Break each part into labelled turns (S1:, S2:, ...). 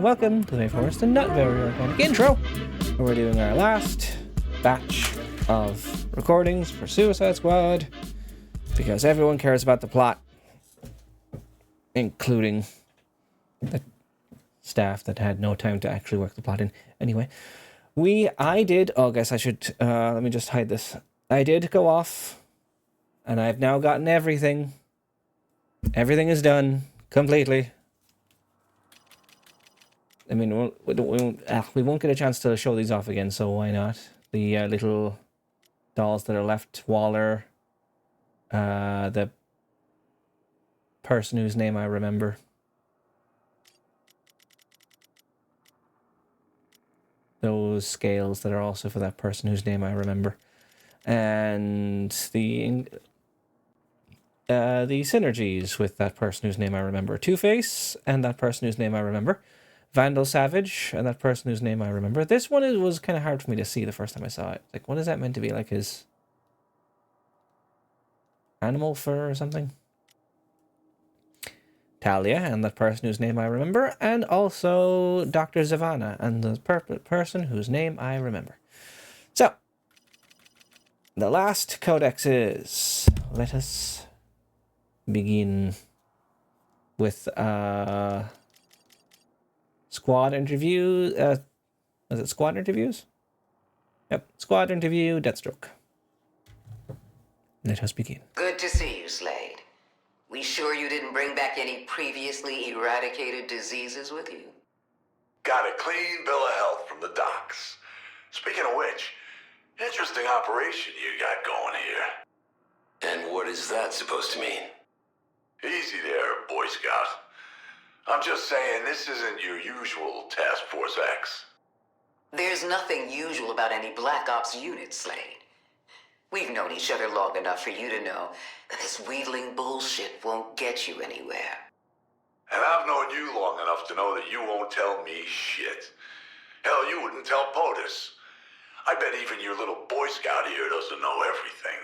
S1: and welcome to the first and not very organic intro, where we're doing our last batch of recordings for Suicide Squad, because everyone cares about the plot, including the staff that had no time to actually work the plot in. Anyway, I guess I should, let me just hide this. I did go off, and I've now gotten everything. Everything is done, completely. I mean, we won't get a chance to show these off again, so why not? The little dolls that are left, Waller, the person whose name I remember. Those scales that are also for that person whose name I remember. And the synergies with that person whose name I remember. Two-Face and that person whose name I remember. Vandal Savage and that person whose name I remember. This one was kind of hard for me to see the first time I saw it. Like, what is that meant to be? Like his animal fur or something? Talia and that person whose name I remember. And also Dr. Zavanna and the person whose name I remember. So, the last codex is... Let us begin with... Squad interview, was it squad interviews? Yep, squad interview, Deathstroke. Let us begin.
S2: Good to see you, Slade. We sure you didn't bring back any previously eradicated diseases with you?
S3: Got a clean bill of health from the docs. Speaking of which, interesting operation you got going here.
S4: And what is that supposed to mean?
S3: Easy there, Boy Scout. I'm just saying this isn't your usual Task Force X.
S2: There's nothing usual about any Black Ops unit, Slade. We've known each other long enough for you to know that this wheedling bullshit won't get you anywhere.
S3: And I've known you long enough to know that you won't tell me shit. Hell, you wouldn't tell POTUS. I bet even your little Boy Scout here doesn't know everything.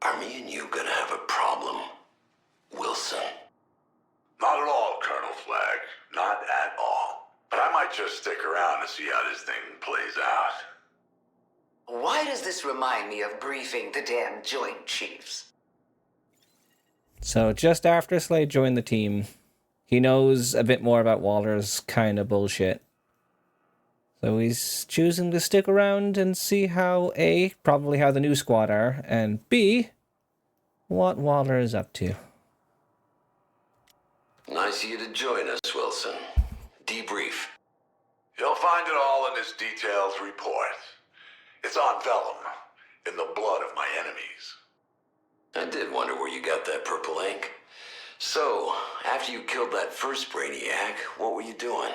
S4: Are me and you gonna have a problem, Wilson?
S3: Not at all, Colonel Flagg. Not at all. But I might just stick around to see how this thing plays out.
S2: Why does this remind me of briefing the damn Joint Chiefs?
S1: So just after Slade joined the team, he knows a bit more about Waller's kind of bullshit. So he's choosing to stick around and see how A, probably how the new squad are, and B, what Waller is up to.
S4: Nice of you to join us, Wilson. Debrief.
S3: You'll find it all in this detailed report. It's on vellum, in the blood of my enemies.
S4: I did wonder where you got that purple ink. So, after you killed that first Brainiac, what were you doing?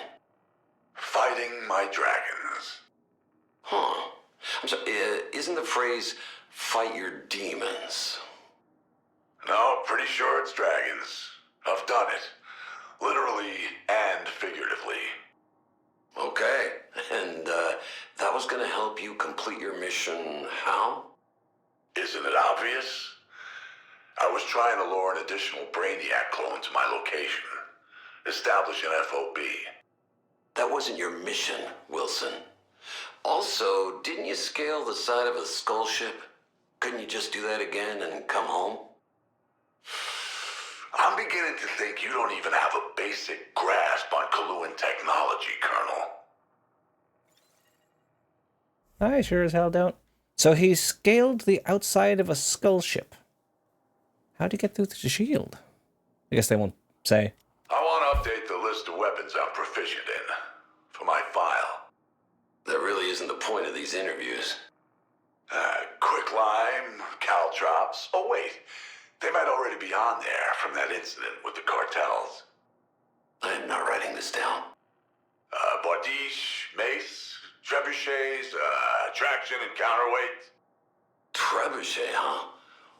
S3: Fighting my dragons.
S4: Huh. I'm sorry, isn't the phrase, fight your demons?
S3: No, pretty sure it's dragons. I've done it. Literally and figuratively.
S4: Okay. And, that was gonna help you complete your mission how?
S3: Isn't it obvious? I was trying to lure an additional Brainiac clone to my location. Establish an FOB.
S4: That wasn't your mission, Wilson. Also, didn't you scale the side of a skull ship? Couldn't you just do that again and come home?
S3: I'm beginning to think you don't even have a basic grasp on Kaluan technology, Colonel.
S1: I sure as hell don't. So he scaled the outside of a skull ship. How'd he get through the shield? I guess they won't say.
S3: I want to update the list of weapons I'm proficient in. For my file.
S4: That really isn't the point of these interviews.
S3: Quicklime, caltrops. Oh wait, they might already be on there from that incident with the cartels.
S4: I am not writing this down.
S3: Bardiche, mace, trebuchets, traction and counterweight.
S4: Trebuchet, huh?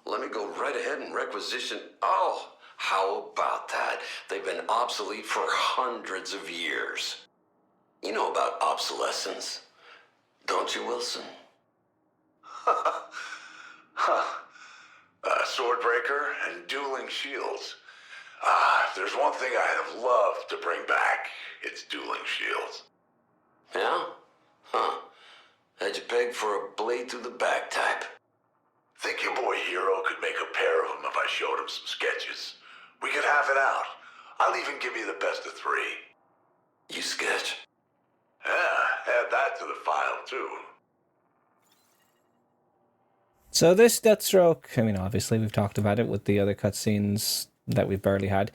S4: Let me go right ahead and requisition... Oh, how about that? They've been obsolete for hundreds of years. You know about obsolescence, don't you, Wilson?
S3: Swordbreaker and dueling shields. If there's one thing I'd have loved to bring back, it's dueling shields.
S4: Yeah? Huh. Had you pegged for a blade through the back type?
S3: Think your boy Hero could make a pair of them if I showed him some sketches? We could have it out. I'll even give you the best of 3.
S4: You sketch?
S3: Yeah, add that to the file, too.
S1: So this Deathstroke, I mean, obviously we've talked about it with the other cutscenes that we've barely had.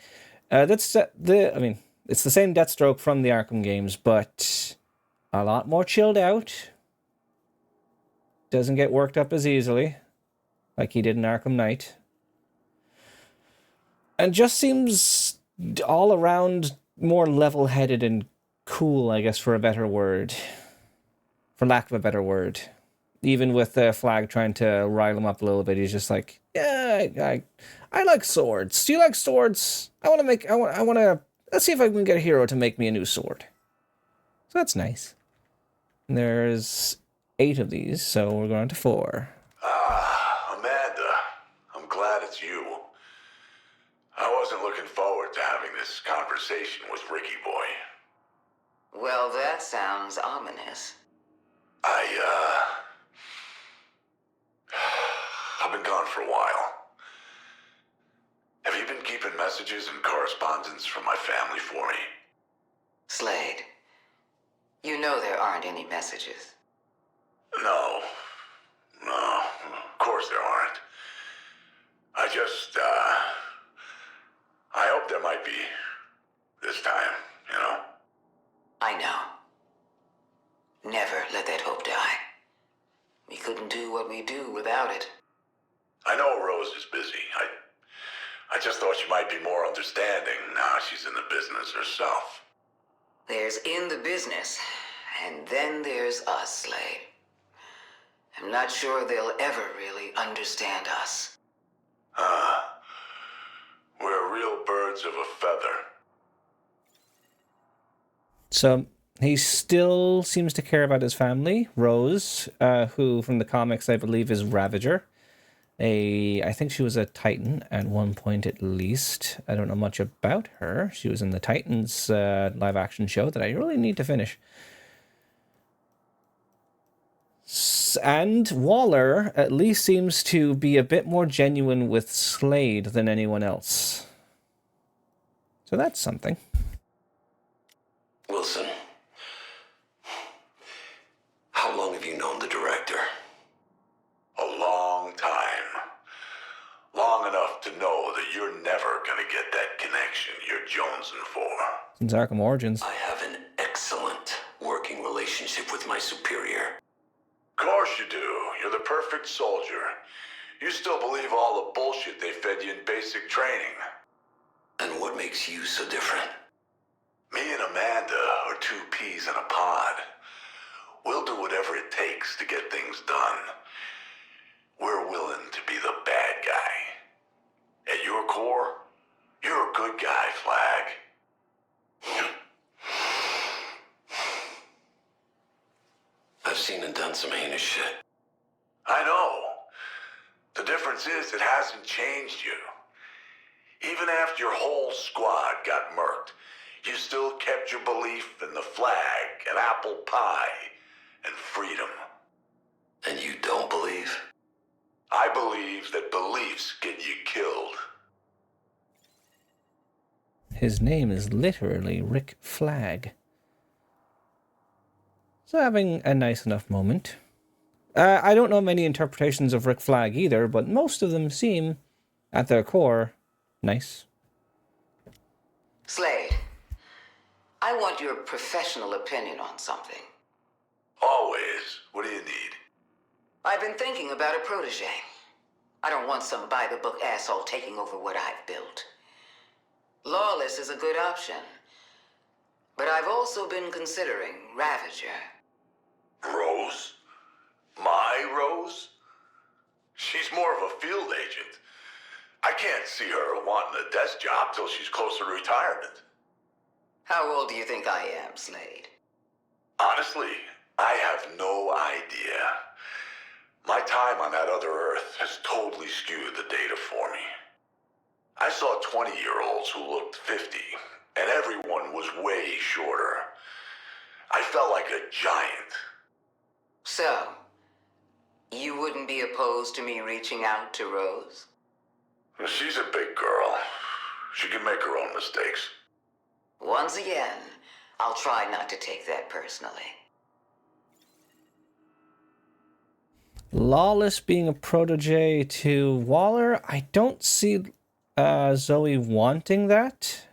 S1: I mean, it's the same Deathstroke from the Arkham games, but a lot more chilled out. Doesn't get worked up as easily, like he did in Arkham Knight. And just seems all around more level-headed and cool, I guess, for a better word. For lack of a better word. Even with Flag trying to rile him up a little bit, he's just like, yeah, I like swords. Do you like swords? I want to, let's see if I can get a hero to make me a new sword. So that's nice. And there's 8 of these, so we're going to 4.
S3: Amanda, I'm glad it's you. I wasn't looking forward to having this conversation with Ricky Boy.
S2: Well, that sounds ominous.
S3: I've been gone for a while. Have you been keeping messages and correspondence from my family for me?
S2: Slade, you know there aren't any messages.
S3: No, of course there aren't. I hope there might be this time, you know?
S2: I know. Never let that hope die. We couldn't do what we do without it.
S3: I know Rose is busy. I just thought she might be more understanding now she's in the business herself.
S2: There's in the business, and then there's us, Slade. I'm not sure they'll ever really understand us.
S3: We're real birds of a feather.
S1: So he still seems to care about his family. Rose, who from the comics I believe is Ravager. I think she was a Titan at one point at least. I don't know much about her. She was in the Titans live action show that I really need to finish. And Waller at least seems to be a bit more genuine with Slade than anyone else. So that's something.
S4: Wilson, how long have you known the director?
S3: A long time. Long enough to know that you're never gonna get that connection you're jonesing for.
S1: Since Arkham Origins.
S4: I have an excellent working relationship with my superior.
S3: Of course you do. You're the perfect soldier. You still believe all the bullshit they fed you in basic training.
S4: And what makes you so different?
S3: Me and Amanda are 2 peas in a pod. We'll do whatever it takes to get things done. We're willing to be the bad guy. At your core, you're a good guy, Flag.
S4: I've seen and done some heinous shit.
S3: I know. The difference is it hasn't changed you. Even after your whole squad got murked, you still kept your belief in the flag and apple pie and freedom.
S4: And you don't believe?
S3: I believe that beliefs get you killed.
S1: His name is literally Rick Flag. So having a nice enough moment. I don't know many interpretations of Rick Flag either, but most of them seem, at their core, nice.
S2: Slade, I want your professional opinion on something.
S3: Always. What do you need?
S2: I've been thinking about a protege. I don't want some by-the-book asshole taking over what I've built. Lawless is a good option. But I've also been considering Ravager.
S3: Rose? My Rose? She's more of a field agent. I can't see her wanting a desk job till she's closer to retirement.
S2: How old do you think I am, Slade?
S3: Honestly, I have no idea. My time on that other Earth has totally skewed the data for me. I saw 20-year-olds who looked 50, and everyone was way shorter. I felt like a giant.
S2: So, you wouldn't be opposed to me reaching out to Rose?
S3: She's a big girl. She can make her own mistakes.
S2: Once again, I'll try not to take that personally.
S1: Lawless being a protege to Waller, I don't see Zoe wanting that.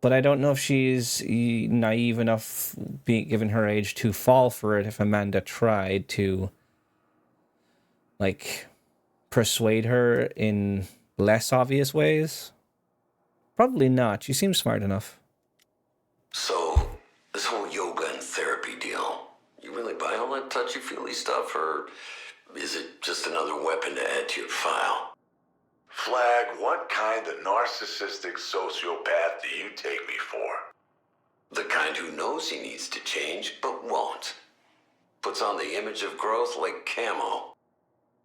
S1: But I don't know if she's naive enough, given her age, to fall for it if Amanda tried to, like, persuade her in less obvious ways. Probably not. She seems smart enough.
S4: So, this whole yoga and therapy deal, you really buy all that touchy-feely stuff, or is it just another weapon to add to your file?
S3: Flag, what kind of narcissistic sociopath do you take me for?
S4: The kind who knows he needs to change, but won't. Puts on the image of growth like camo.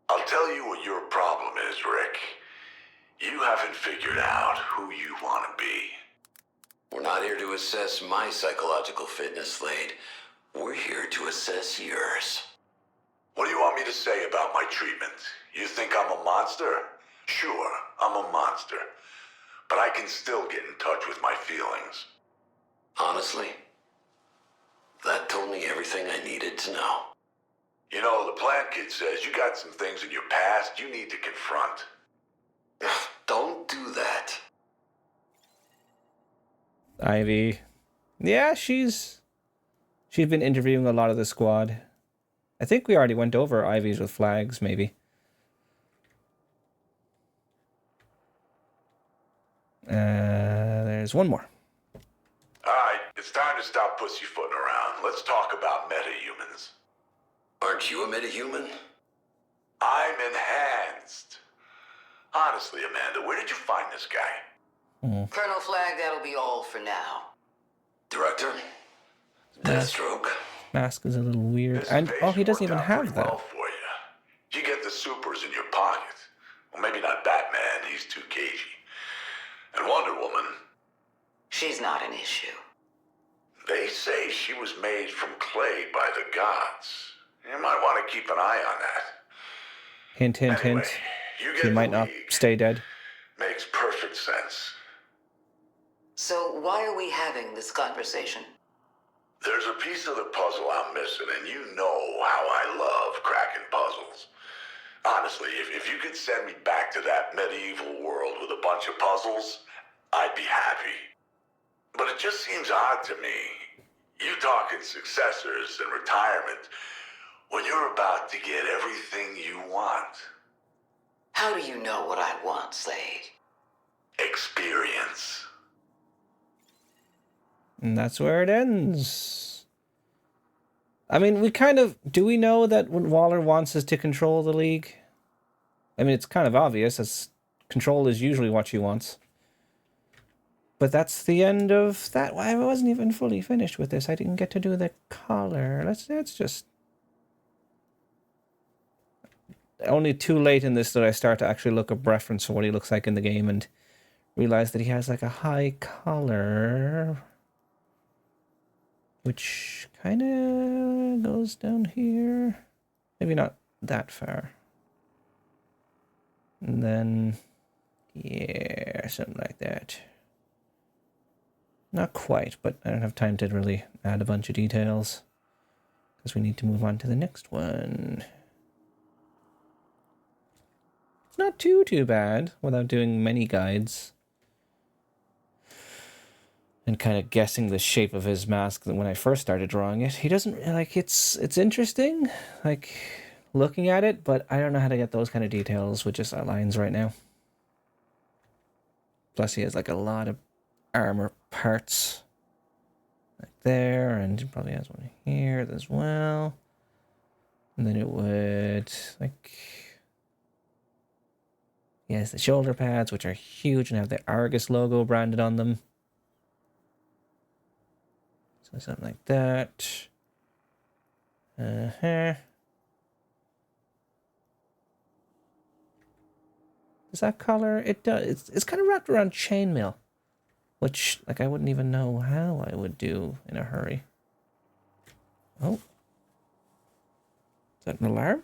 S3: I'll tell you what your problem is, Rick. You haven't figured out who you want to be.
S4: We're not here to assess my psychological fitness, Slade. We're here to assess yours.
S3: What do you want me to say about my treatment? You think I'm a monster? Sure, I'm a monster. But I can still get in touch with my feelings.
S4: Honestly, that told me everything I needed to know.
S3: You know, the plant kid says you got some things in your past you need to confront.
S4: Don't do that.
S1: Ivy. Yeah, she's been interviewing a lot of the squad. I think we already went over Ivy's with Flags, maybe. There's one more.
S3: Alright, it's time to stop pussyfooting around. Let's talk about metahumans.
S4: Aren't you a metahuman?
S3: I'm enhanced. Honestly, Amanda, where did you find this guy?
S2: Colonel Flag, that'll be all for now.
S4: Director? Deathstroke.
S1: Mask is a little weird. And, oh, he doesn't even have that.
S3: Well for you. You get the supers in your pocket. Well, maybe not Batman, he's too cagey. And Wonder Woman.
S2: She's not an issue.
S3: They say she was made from clay by the gods. You might want to keep an eye on that.
S1: Hint, hint,
S3: Anyway,
S1: hint.
S3: you get
S1: He might
S3: the
S1: not
S3: league.
S1: stay dead.
S3: Makes perfect sense.
S2: So why are we having this conversation?
S3: There's a piece of the puzzle I'm missing, and you know how I love cracking puzzles. Honestly, if you could send me back to that medieval world with a bunch of puzzles, I'd be happy. But it just seems odd to me. You talking successors and retirement when you're about to get everything you want.
S2: How do you know what I want, Slade?
S3: Experience.
S1: And that's where it ends. I mean, we kind of... Do we know that what Waller wants is to control the League? I mean, it's kind of obvious, as control is usually what she wants. But that's the end of that. I wasn't even fully finished with this. I didn't get to do the collar. Let's just... Only too late in this did I start to actually look up reference for what he looks like in the game and realize that he has like a high collar, which kind of goes down here. Maybe not that far. And then, yeah, something like that. Not quite, but I don't have time to really add a bunch of details because we need to move on to the next one. It's not too bad without doing many guides. And kind of guessing the shape of his mask when I first started drawing it. He doesn't, like, it's interesting, like, looking at it, but I don't know how to get those kind of details with just outlines right now. Plus he has, like, a lot of armor parts. Like there, and he probably has one here as well. And then it would, like... He has the shoulder pads, which are huge and have the Argus logo branded on them. So something like that. Does that color? It does. It's kind of wrapped around chainmail, which, like, I wouldn't even know how I would do in a hurry. Oh. Is that an alarm?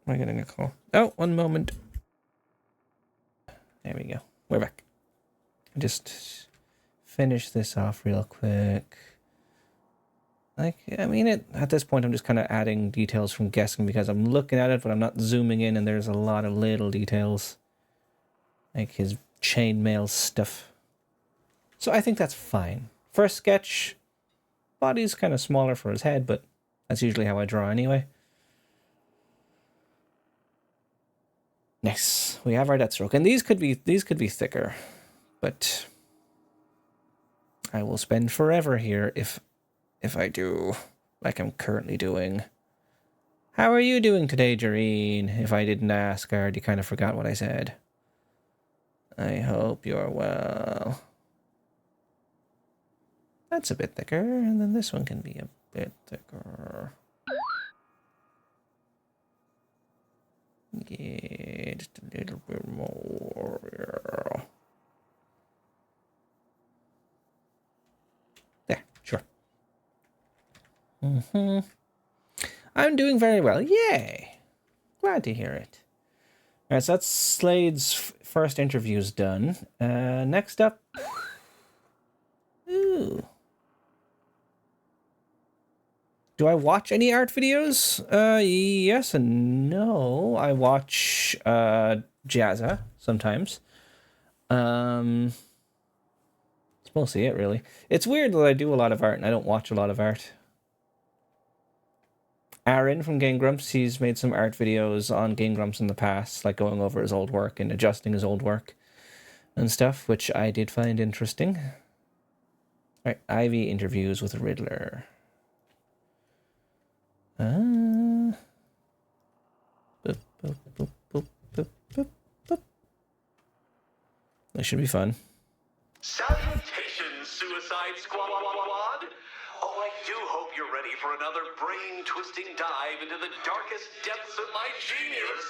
S1: Am I getting a call? Oh, one moment. There we go. We're back. Just finish this off real quick. Like, I mean, at this point, I'm just kind of adding details from guessing because I'm looking at it, but I'm not zooming in, and there's a lot of little details. Like his chainmail stuff. So I think that's fine. First sketch, body's kind of smaller for his head, but that's usually how I draw anyway. Nice. We have our Deathstroke, and these could be thicker, but I will spend forever here if I do, like I'm currently doing. How are you doing today, Jareen? If I didn't ask, I already kind of forgot what I said. I hope you're well. That's a bit thicker, and then this one can be a bit thicker. Yeah, just a little bit more. There, sure. I'm doing very well. Yay! Glad to hear it. Alright, so that's Slade's first interview's done. Next up... Ooh. Do I watch any art videos? Yes and no. I watch Jazza sometimes. It's mostly it, really. It's weird that I do a lot of art and I don't watch a lot of art. Aaron from Game Grumps, he's made some art videos on Game Grumps in the past, like going over his old work and adjusting his old work and stuff, which I did find interesting. Alright, Ivy interviews with Riddler. Boop, boop, boop, boop, boop, boop, boop. That should be fun.
S4: Salutations, Suicide Squad! Oh, I do hope you're ready for another brain-twisting dive into the darkest depths of my genius.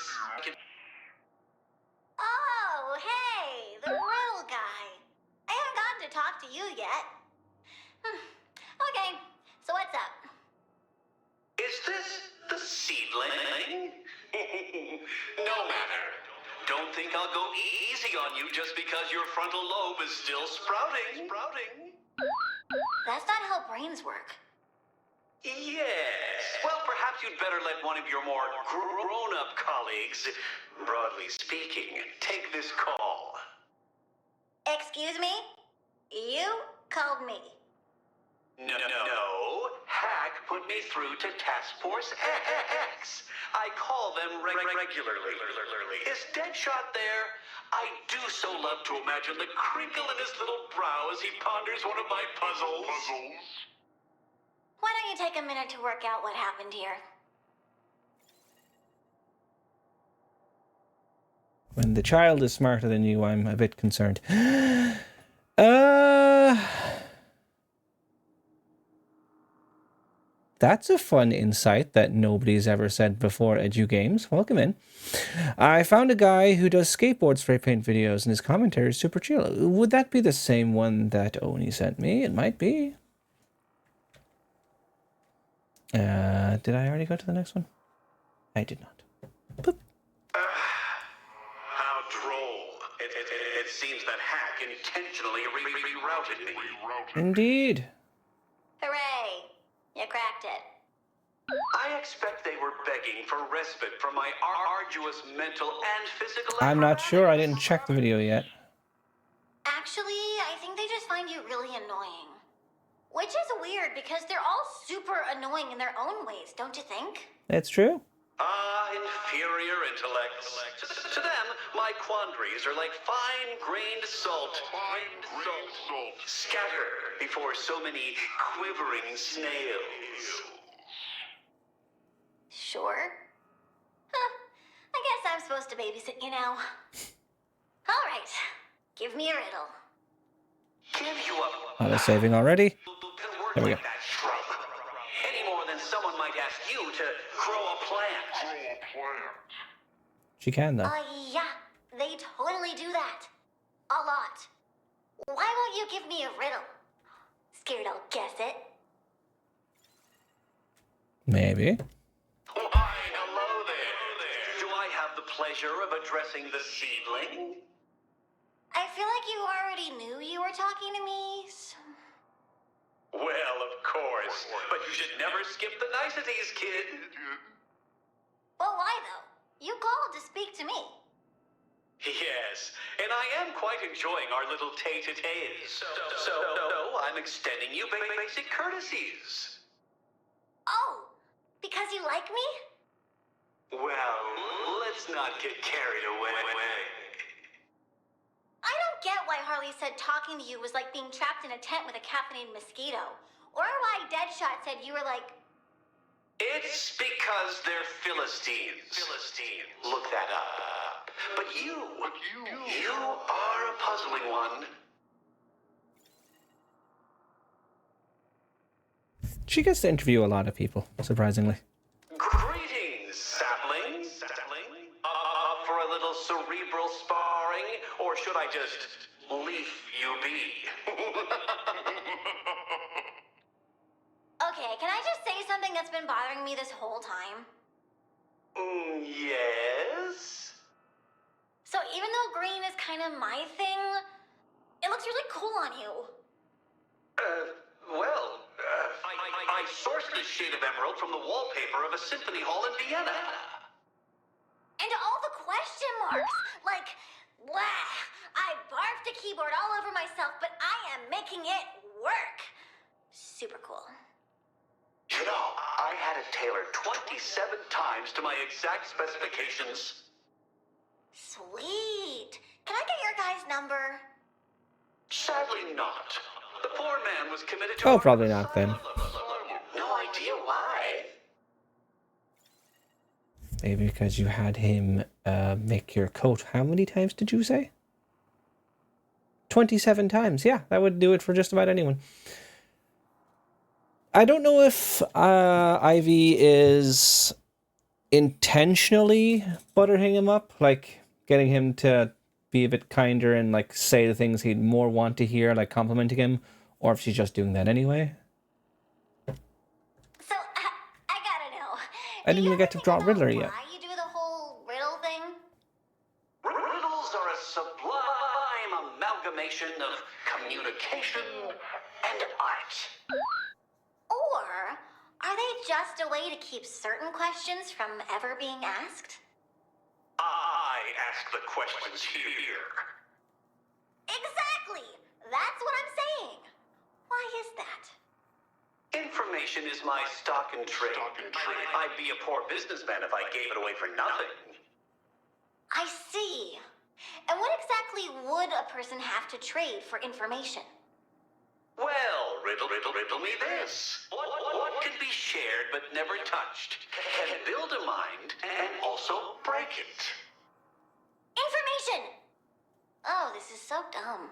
S5: Oh, hey, the riddle guy. I haven't gotten to talk to you yet. Okay, so what's up?
S4: Is this the seedling? No matter. Don't think I'll go easy on you just because your frontal lobe is still sprouting.
S5: That's not how brains work.
S4: Yes. Well, perhaps you'd better let one of your more grown-up colleagues, broadly speaking, take this call.
S5: Excuse me? You called me.
S4: No. Hack put me through to Task Force X. I call them regularly. Is Deadshot there? I do so love to imagine the crinkle in his little brow as he ponders one of my puzzles.
S5: Why don't you take a minute to work out what happened here?
S1: When the child is smarter than you, I'm a bit concerned. That's a fun insight that nobody's ever said before, EduGames. Welcome in. I found a guy who does skateboard spray paint videos, and his commentary is super chill. Would that be the same one that Oni sent me? It might be. Did I already go to the next one? I did not. Boop.
S4: How droll. It seems that Hack intentionally rerouted me.
S1: Indeed.
S5: Hooray! You cracked it.
S4: I expect they were begging for respite from my arduous mental and physical
S1: I'm not sure. I didn't check the video yet.
S5: Actually, I think they just find you really annoying. Which is weird because they're all super annoying in their own ways, don't you think?
S1: It's true.
S4: Inferior intellects. To them, my quandaries are like fine-grained salt. Scattered before so many quivering snails.
S5: Sure. Huh. I guess I'm supposed to babysit you now. All right. Give me a riddle.
S4: Give you up.
S1: Auto saving already. There we go.
S4: That shrub. Any more than someone might ask you to grow a plant.
S1: She can, though.
S5: Yeah. really do that. A lot. Why won't you give me a riddle? Scared I'll guess it.
S1: Maybe.
S4: Why, hello there. Do I have the pleasure of addressing the seedling?
S5: I feel like you already knew you were talking to me, so...
S4: Well, of course. But you should never skip the niceties, kid.
S5: Well, why though? You called to speak to me.
S4: Yes, and I am quite enjoying our little tete-a-tetes. So, I'm extending you basic courtesies.
S5: Oh, because you like me?
S4: Well, let's not get carried away.
S5: I don't get why Harley said talking to you was like being trapped in a tent with a caffeinated mosquito. Or why Deadshot said you were like...
S4: It's because they're Philistines. Look that up. But you are a puzzling one.
S1: She gets to interview a lot of people, surprisingly.
S4: Greetings, sapling. Up for a little cerebral sparring, or should I just leaf you be?
S5: Okay, can I just say something that's been bothering me this whole time?
S4: Yes?
S5: So even though green is kind of my thing, it looks really cool on you.
S4: I sourced this shade of emerald from the wallpaper of a symphony hall in Vienna.
S5: And all the question marks, like, blah, I barfed a keyboard all over myself, but I am making it work. Super cool.
S4: You know, I had it tailored 27 times to my exact specifications.
S5: Sweet. Can I get your guy's number?
S4: Sadly not. The poor man was committed to...
S1: Oh, probably not then.
S4: No idea why.
S1: Maybe because you had him make your coat. How many times did you say? 27 times. Yeah, that would do it for just about anyone. I don't know if Ivy is intentionally buttering him up, like getting him to be a bit kinder and like say the things he'd more want to hear, like complimenting him, or if she's just doing that anyway.
S5: So, I gotta know.
S1: I didn't even get to draw Riddler yet.
S5: Why you do the whole riddle thing?
S4: Riddles are a sublime amalgamation of communication and art.
S5: Or are they just a way to keep certain questions from ever being asked?
S4: I ask the questions here.
S5: Exactly! That's what I'm saying. Why is that?
S4: Information is my stock and trade. I'd be a poor businessman if I gave it away for nothing.
S5: I see. And what exactly would a person have to trade for information?
S4: Well, riddle me this. What can be shared but never touched? Can build a mind and also break it.
S5: Information! Oh, this is so dumb.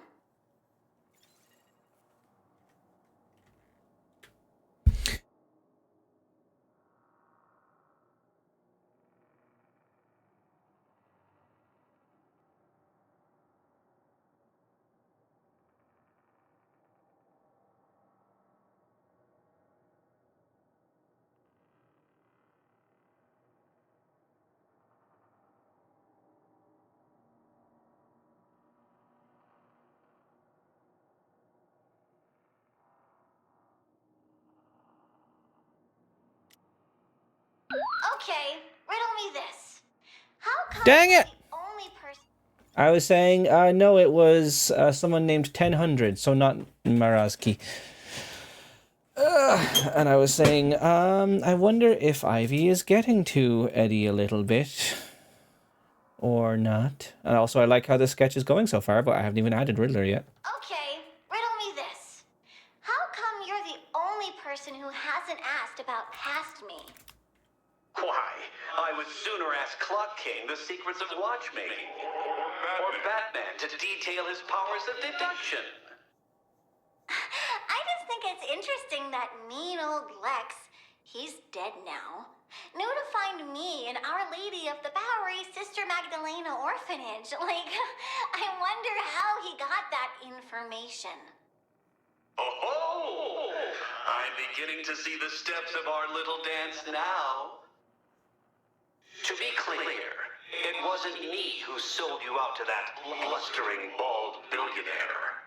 S5: Okay, riddle me this. How come
S1: Dang
S5: you're
S1: it!
S5: the only person...
S1: I was saying, no, it was someone named 1000, so not Marazki. And I was saying, I wonder if Ivy is getting to Eddie a little bit. Or not. And also, I like how this sketch is going so far, but I haven't even added Riddler yet.
S5: Okay, riddle me this. How come you're the only person who hasn't asked about past me?
S4: Why, I would sooner ask Clock King the secrets of watchmaking. Or Batman to detail his powers of deduction.
S5: I just think it's interesting that mean old Lex He's dead now. Know to find me in Our Lady of the Bowery Sister Magdalena Orphanage. Like, I wonder how he got that information.
S4: Oh, I'm beginning to see the steps of our little dance now. To be clear, it wasn't me who sold you out to that blustering bald billionaire.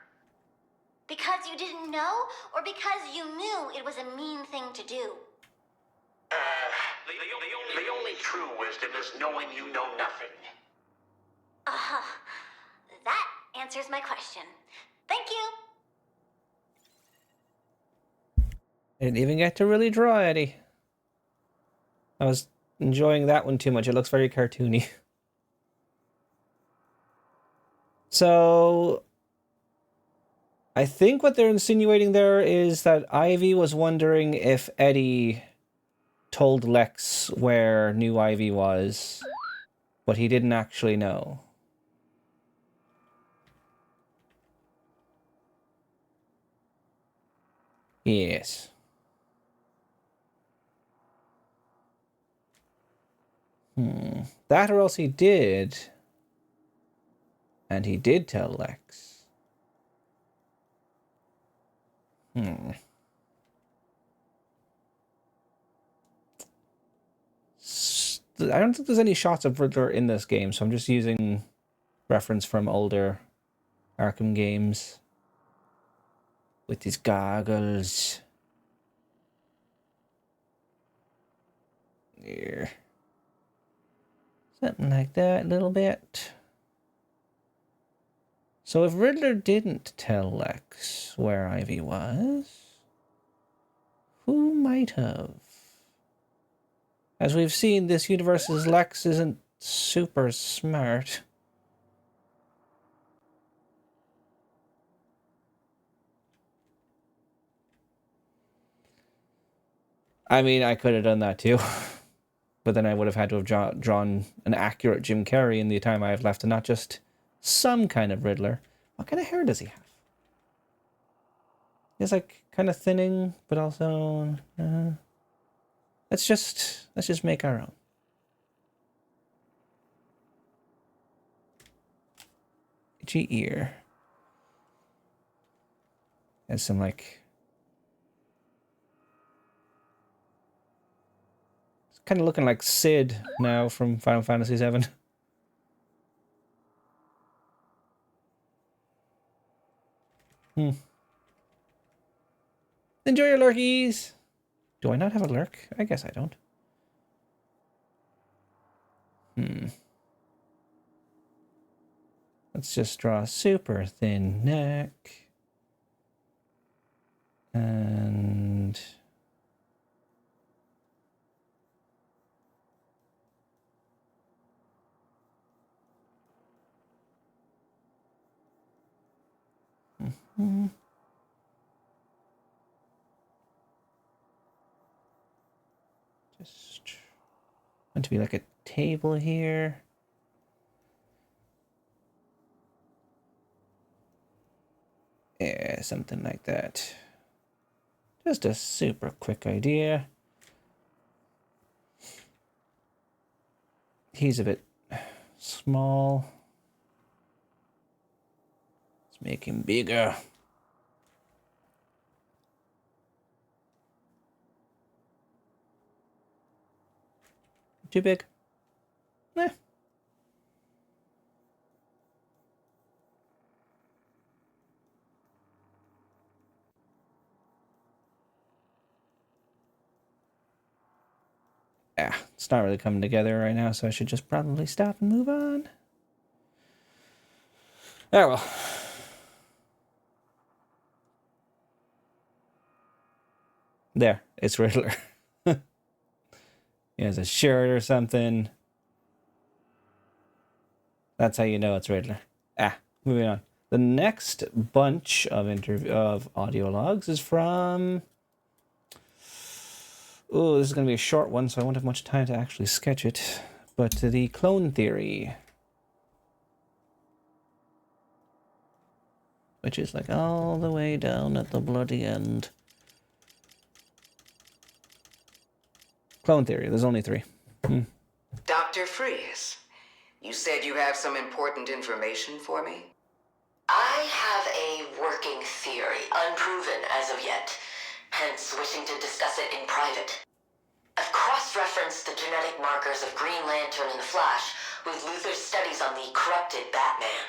S5: Because you didn't know, or because you knew it was a mean thing to do?
S4: The only true wisdom is knowing you know nothing.
S5: That answers my question. Thank you.
S1: I didn't even get to really draw Eddie. I was enjoying that one too much. It looks very cartoony. So I think what they're insinuating there is that Ivy was wondering if Eddie told Lex where New Ivy was, but he didn't actually know. Yes. That or else he did. And he did tell Lex. I don't think there's any shots of Riddler in this game, so I'm just using reference from older Arkham games. With his goggles. Here. Something like that, a little bit. So if Riddler didn't tell Lex where Ivy was, who might have? As we've seen, this universe's Lex isn't super smart. I mean, I could have done that too. But then I would have had to have drawn an accurate Jim Carrey in the time I have left, and not just some kind of Riddler. What kind of hair does he have? He's like kind of thinning, but also... let's just make our own. Itchy ear. Has some like... It's kind of looking like Sid now from Final Fantasy VII. Enjoy your lurkies! Do I not have a lurk? I guess I don't. Let's just draw a super thin neck. And... Just want to be like a table here. Yeah, something like that. Just a super quick idea. He's a bit small. Let's make him bigger. Too big? Nah. Yeah, it's not really coming together right now, so I should just probably stop and move on. Oh well. There, it's Riddler. He has a shirt or something. That's how you know it's Riddler. Moving on. The next bunch of audio logs is from... Oh, this is going to be a short one, so I won't have much time to actually sketch it. But the clone theory. Which is like all the way down at the bloody end. Clone theory. There's only 3.
S2: Dr. Freas, you said you have some important information for me?
S6: I have a working theory, unproven as of yet, hence wishing to discuss it in private. I've cross-referenced the genetic markers of Green Lantern and the Flash with Luthor's studies on the corrupted Batman.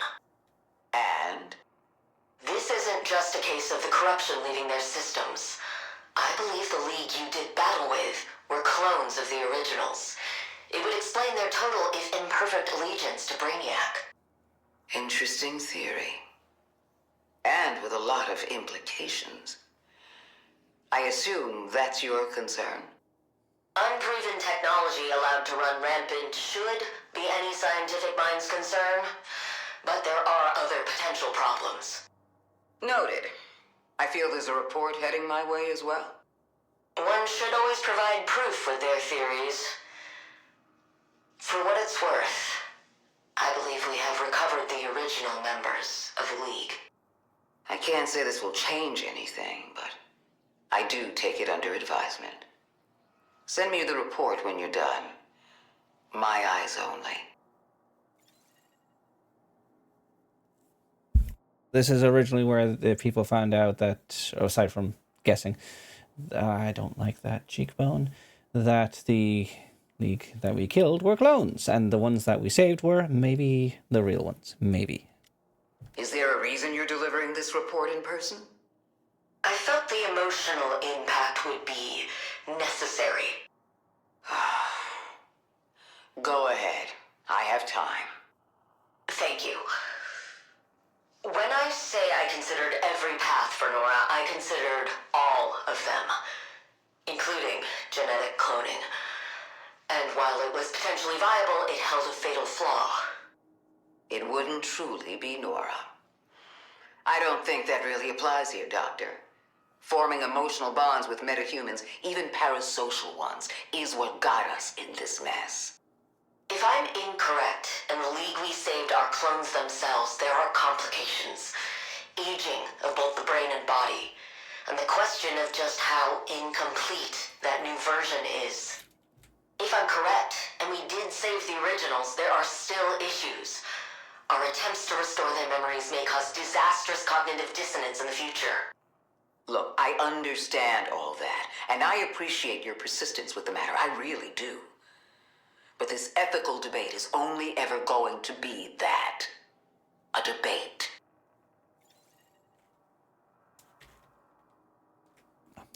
S2: And?
S6: This isn't just a case of the corruption leaving their systems. I believe the League you did battle with were clones of the originals. It would explain their total, if imperfect, allegiance to Brainiac.
S2: Interesting theory. And with a lot of implications. I assume that's your concern?
S6: Unproven technology allowed to run rampant should be any scientific mind's concern, but there are other potential problems.
S2: Noted. I feel there's a report heading my way as well.
S6: One should always provide proof with their theories. For what it's worth, I believe we have recovered the original members of the League.
S2: I can't say this will change anything, but I do take it under advisement. Send me the report when you're done. My eyes only.
S1: This is originally where the people found out that, aside from guessing, I don't like that cheekbone, that the League that we killed were clones, and the ones that we saved were maybe the real ones. Maybe.
S2: Is there a reason you're delivering this report in person?
S6: I felt the emotional impact would be necessary.
S2: Go ahead. I have time.
S6: Thank you. When I say I considered every path for Nora, I considered all of them, including genetic cloning. And while it was potentially viable, it held a fatal flaw.
S2: It wouldn't truly be Nora. I don't think that really applies here, Doctor. Forming emotional bonds with metahumans, even parasocial ones, is what got us in this mess.
S6: If I'm incorrect, and the League we saved are clones themselves, there are complications. Aging of both the brain and body. And the question of just how incomplete that new version is. If I'm correct, and we did save the originals, there are still issues. Our attempts to restore their memories may cause disastrous cognitive dissonance in the future.
S2: Look, I understand all that, and I appreciate your persistence with the matter. I really do. But this ethical debate is only ever going to be that. A debate.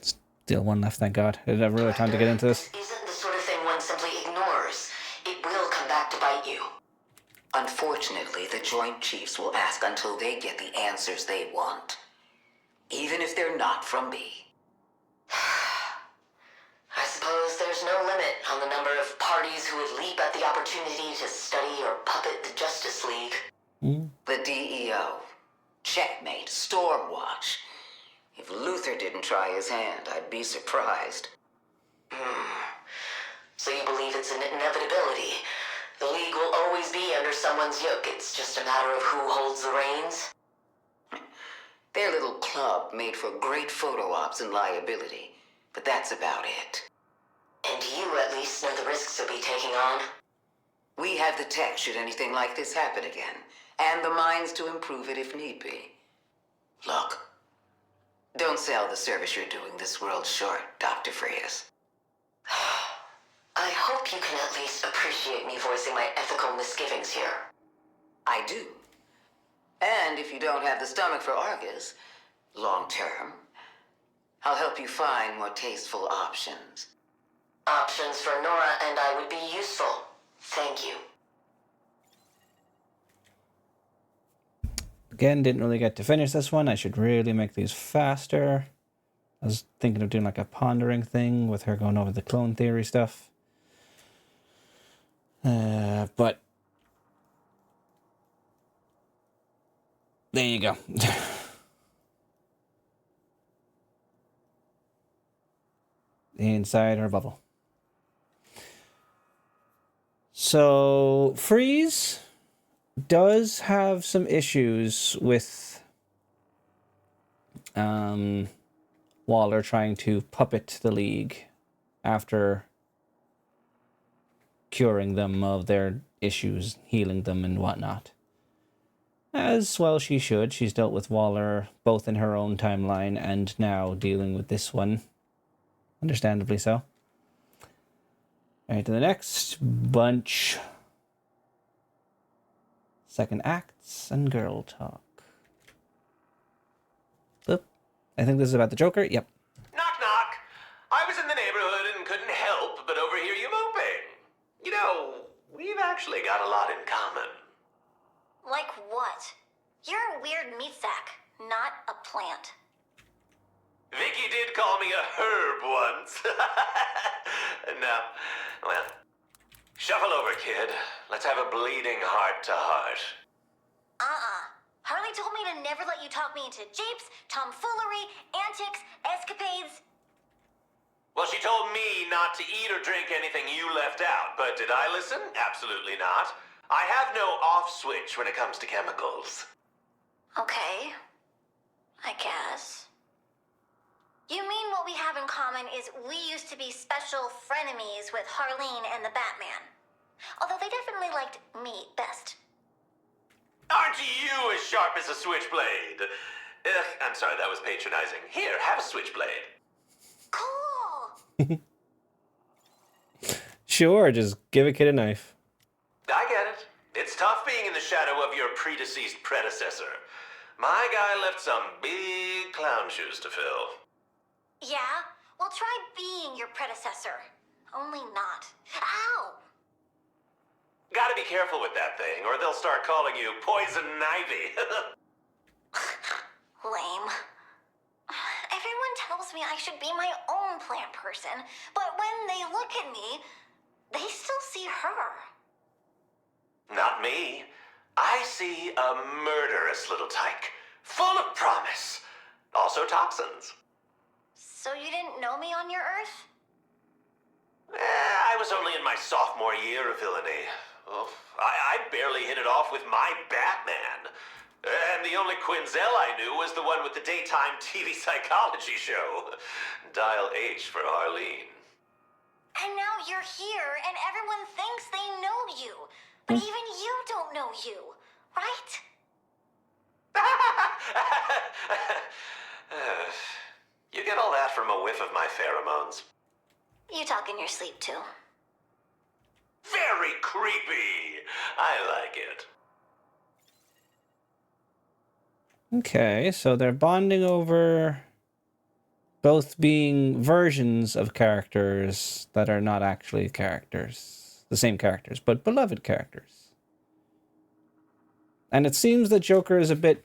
S1: Still one left, thank God. I didn't have really time to get into this.
S6: This isn't the sort of thing one simply ignores. It will come back to bite you.
S2: Unfortunately, the Joint Chiefs will ask until they get the answers they want. Even if they're not from me.
S6: I suppose there's no limit on the number of parties who would leap at the opportunity to study or puppet the Justice League.
S2: The DEO. Checkmate. Stormwatch. If Luthor didn't try his hand, I'd be surprised.
S6: So you believe it's an inevitability? The League will always be under someone's yoke. It's just a matter of who holds the reins?
S2: Their little club made for great photo ops and liability, but that's about it.
S6: And you at least know the risks you'll be taking on?
S2: We have the tech should anything like this happen again, and the minds to improve it if need be. Look, don't sell the service you're doing this world short, Dr. Freas.
S6: I hope you can at least appreciate me voicing my ethical misgivings here.
S2: I do. And if you don't have the stomach for Argus, long term, I'll help you find more tasteful options.
S6: Options for Nora and I would be useful. Thank you.
S1: Again, didn't really get to finish this one. I should really make these faster. I was thinking of doing like a pondering thing with her going over the clone theory stuff. But there you go. Inside her bubble. So Freeze does have some issues with Waller trying to puppet the League after curing them of their issues, healing them and whatnot. As well she should. She's dealt with Waller both in her own timeline and now dealing with this one. Understandably so. Alright, to the next bunch. Second acts and girl talk. Oop. I think this is about the Joker. Yep.
S7: Knock, knock. I was in the neighborhood and couldn't help but overhear you moping. You know, we've actually got a lot in common.
S5: Like what? You're a weird meat sack, not a plant.
S7: Vicky did call me a herb once. No, well, shuffle over, kid. Let's have a bleeding heart-to-heart.
S5: Harley told me to never let you talk me into japes, tomfoolery, antics, escapades.
S7: Well, she told me not to eat or drink anything you left out, but did I listen? Absolutely not. I have no off switch when it comes to chemicals.
S5: Okay, I guess. You mean what we have in common is we used to be special frenemies with Harleen and the Batman. Although they definitely liked me best.
S7: Aren't you as sharp as a switchblade? Ugh, I'm sorry, that was patronizing. Here, have a switchblade.
S5: Cool!
S1: Sure, just give a kid a knife.
S7: I get it. It's tough being in the shadow of your predeceased predecessor. My guy left some big clown shoes to fill.
S5: Yeah? Well, try being your predecessor. Only not. Ow!
S7: Gotta be careful with that thing, or they'll start calling you Poison Ivy.
S5: Lame. Everyone tells me I should be my own plant person, but when they look at me, they still see her.
S7: Not me. I see a murderous little tyke, full of promise. Also toxins.
S5: So you didn't know me on your Earth?
S7: I was only in my sophomore year of villainy. Oh, I barely hit it off with my Batman. And the only Quinzel I knew was the one with the daytime TV psychology show. Dial H for Arlene.
S5: And now you're here, and everyone thinks they know you. But even you don't know you, right?
S7: You get all that from a whiff of my pheromones.
S5: You talk in your sleep, too.
S7: Very creepy. I like it.
S1: Okay, so they're bonding over both being versions of characters that are not actually characters. The same characters, but beloved characters. And it seems that Joker is a bit...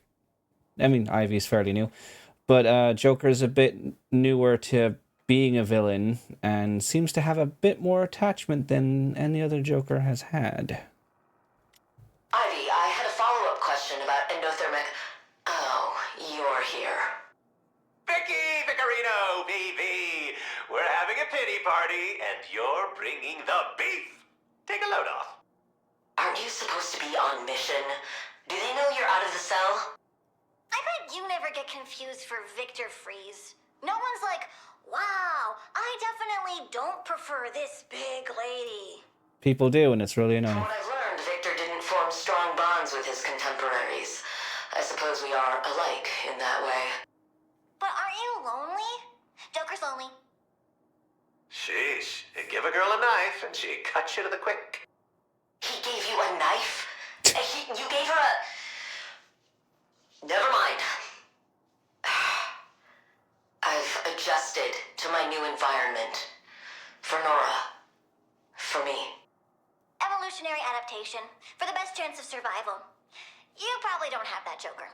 S1: I mean, Ivy's fairly new. But Joker is a bit newer to being a villain and seems to have a bit more attachment than any other Joker has had.
S6: Ivy, I had a follow-up question about endothermic... Oh, you're here.
S7: Vicky, Vicarino, VV. We're having a pity party, and you're bringing the beef. Take a load off.
S6: Aren't you supposed to be on mission? Do they know you're out of the cell?
S5: I bet you never get confused for Victor Freeze. No one's like, wow, I definitely don't prefer this big lady.
S1: People do, and it's really
S6: From
S1: annoying.
S6: what I've learned, Victor didn't form strong bonds with his contemporaries. I suppose we are alike in that way.
S5: But aren't you lonely? Joker's lonely.
S7: Sheesh. You give a girl a knife, and she cuts you to the quick.
S6: He gave you a knife? You gave her a... Never mind. I've adjusted to my new environment. For Nora. For me.
S5: Evolutionary adaptation. For the best chance of survival. You probably don't have that, Joker.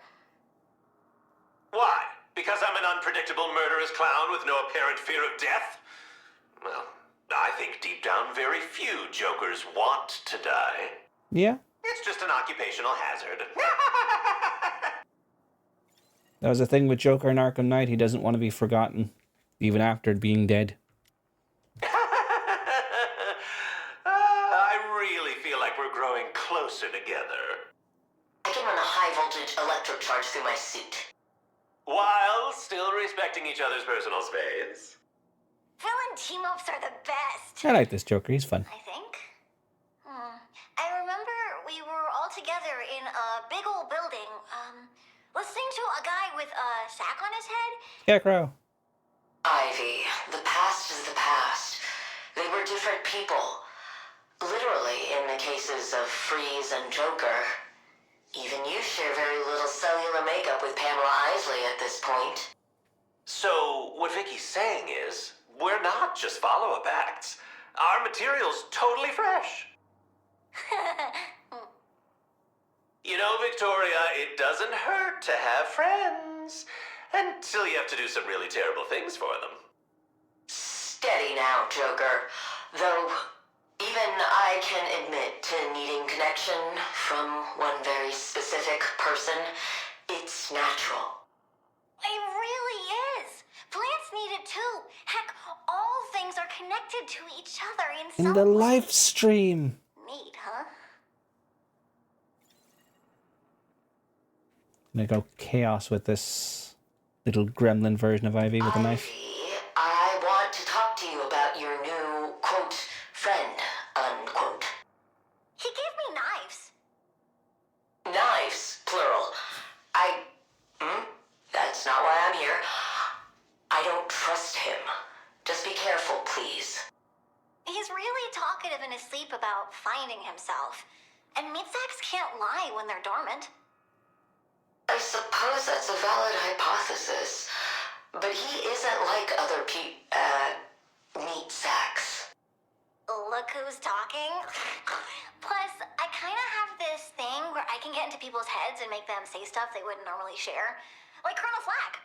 S7: Why? Because I'm an unpredictable murderous clown with no apparent fear of death? Well, I think deep down very few Jokers want to die.
S1: Yeah,
S7: It's just an occupational hazard.
S1: that was the thing with Joker in Arkham Knight. He doesn't want to be forgotten, even after being dead.
S7: I really feel like we're growing closer together.
S6: I can run a high-voltage electric charge through my suit.
S7: While still respecting each other's personal space.
S5: Villain team-ups are the best.
S1: I like this Joker. He's fun.
S5: I think. together in a big old building, listening to a guy with a sack on his head.
S1: Scarecrow.
S6: Ivy, the past is the past. They were different people. Literally, in the cases of Freeze and Joker. Even you share very little cellular makeup with Pamela Isley at this point.
S7: So, what Vicky's saying is, we're not just follow-up acts. Our material's totally fresh. You know, Victoria, it doesn't hurt to have friends. Until you have to do some really terrible things for them.
S6: Steady now, Joker. Though, even I can admit to needing connection from one very specific person. It's natural.
S5: It really is. Plants need it too. Heck, all things are connected to each other in some
S1: In the
S5: way.
S1: live stream.
S5: Neat, huh?
S1: I'm gonna go chaos with this little gremlin version of Ivy with a knife.
S6: Ivy, I want to talk to you about your new, quote, friend, unquote.
S5: He gave me knives.
S6: Knives, plural. That's not why I'm here. I don't trust him. Just be careful, please.
S5: He's really talkative in his sleep about finding himself. And meat sacks can't lie when they're dormant.
S6: I suppose that's a valid hypothesis. But he isn't like other meat sacks.
S5: Look who's talking. Plus, I kind of have this thing where I can get into people's heads and make them say stuff they wouldn't normally share. Like Colonel Flack.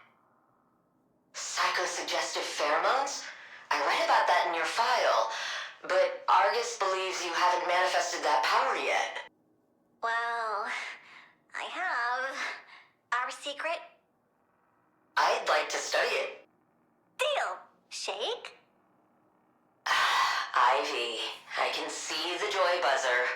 S6: Psychosuggestive pheromones? I read about that in your file. But Argus believes you haven't manifested that power yet.
S5: Well, I have. Our secret?
S6: I'd like to study it.
S5: Deal. Shake?
S6: Ivy, I can see the joy buzzer.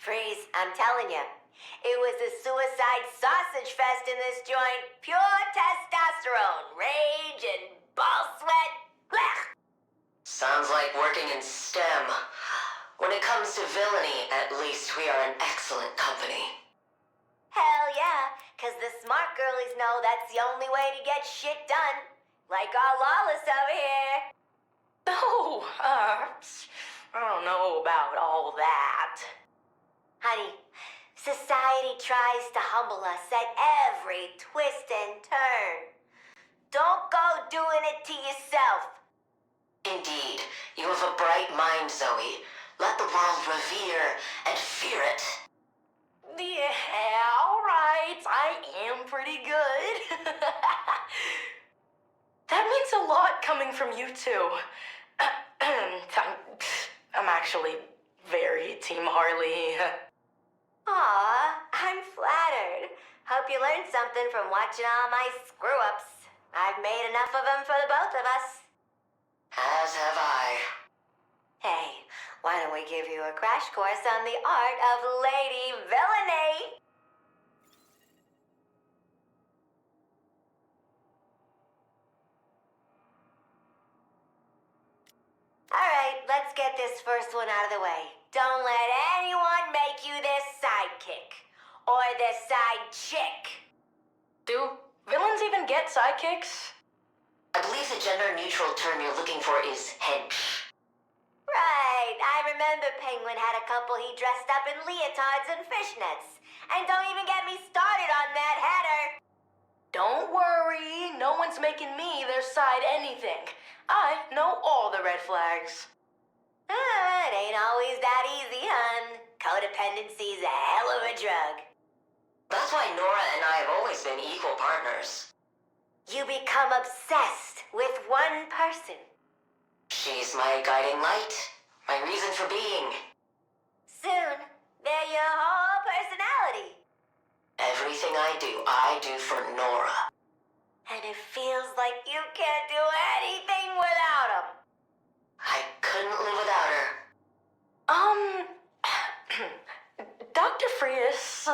S8: Freeze, I'm telling you. It was a suicide sausage fest in this joint. Pure testosterone, rage, and ball sweat. Blech!
S6: Sounds like working in STEM. When it comes to villainy, at least we are an excellent company.
S8: Hell yeah, because the smart girlies know that's the only way to get shit done. Like our Lawless over here.
S6: No, I don't know about all that.
S8: Honey, society tries to humble us at every twist and turn. Don't go doing it to yourself.
S6: Indeed, you have a bright mind, Zoe. Let the world revere and fear it.
S8: Yeah, alright. I am pretty good. That means a lot coming from you two. I'm actually very Team Harley.
S5: Aw, I'm flattered. Hope you learned something from watching all my screw-ups. I've made enough of them for the both of us.
S6: As have I.
S5: Hey, why don't we give you a crash course on the art of Lady Villainy? Alright, let's get this first one out of the way. Don't let anyone make you this sidekick. Or this side chick.
S8: Do villains even get sidekicks?
S6: I believe the gender-neutral term you're looking for is hench.
S5: Right, I remember Penguin had a couple he dressed up in leotards and fishnets. And don't even get me started on that header.
S8: Don't worry, no one's making me their side anything. I know all the red flags.
S5: It ain't always that easy, hun. Codependency's a hell of a drug.
S6: That's why Nora and I have always been equal partners.
S5: You become obsessed with one person.
S6: She's my guiding light, my reason for being.
S5: Soon, they're your whole personality.
S6: Everything I do for Nora.
S5: And it feels like you can't do anything without him.
S6: I couldn't live without her.
S8: Dr. Frias,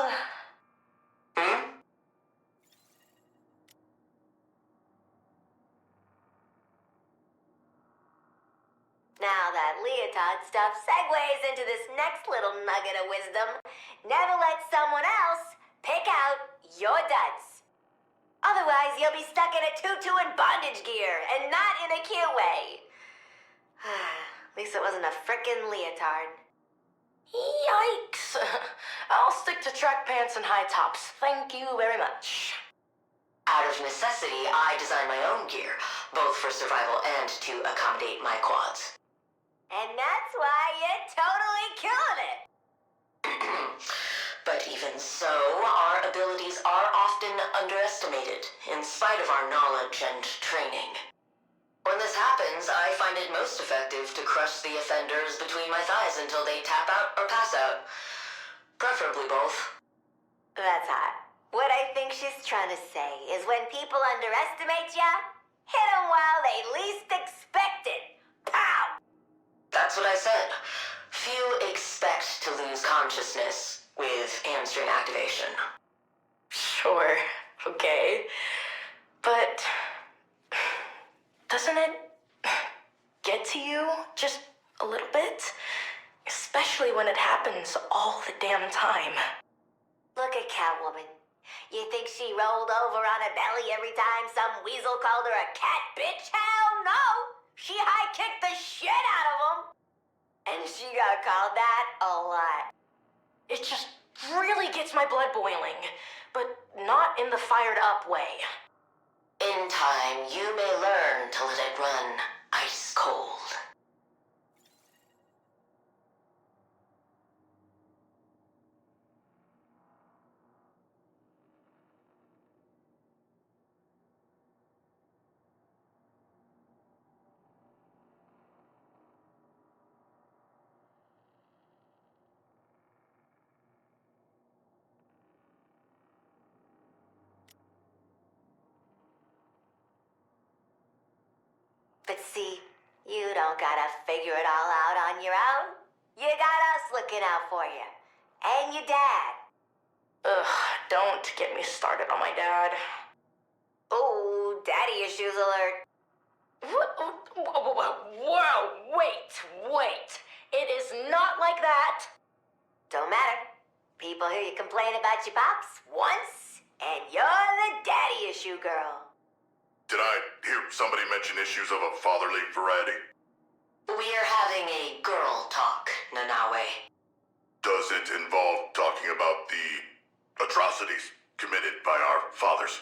S5: Now that leotard stuff segues into this next little nugget of wisdom. Never let someone else pick out your duds. Otherwise, you'll be stuck in a tutu and bondage gear, and not in a cute way. At least it wasn't a frickin' leotard.
S8: yikes. I'll stick to track pants and high tops. Thank you very much.
S6: Out of necessity, I design my own gear, both for survival and to accommodate my quads.
S5: And that's why you're totally killing it.
S6: But even so, our abilities are often underestimated, in spite of our knowledge and training. When this happens, I find it most effective to crush the offenders between my thighs until they tap out or pass out. Preferably both.
S5: That's hot. What I think she's trying to say is when people underestimate ya, hit them while they least expect it. Pow!
S6: That's what I said. Few expect to lose consciousness with hamstring activation.
S8: Sure, okay. But doesn't it get to you just a little bit? Especially when it happens all the damn time.
S5: Look at Catwoman. You think she rolled over on her belly every time some weasel called her a cat bitch? Hell no! She high-kicked the shit out of him. And she got called that a lot.
S8: It just really gets my blood boiling, but not in the fired up way.
S6: In time, you may learn to let it run ice cold.
S5: But see, you don't gotta figure it all out on your own. You got us looking out for you. And your dad.
S8: Ugh, don't get me started on my dad.
S5: Oh, daddy issues alert.
S8: Whoa, wait. It is not like that.
S5: Don't matter. People hear you complain about your pops once, and you're the daddy issue girl.
S3: Did I hear somebody mention issues of a fatherly variety?
S6: We are having a girl talk, Nanawe.
S3: Does it involve talking about the atrocities committed by our fathers?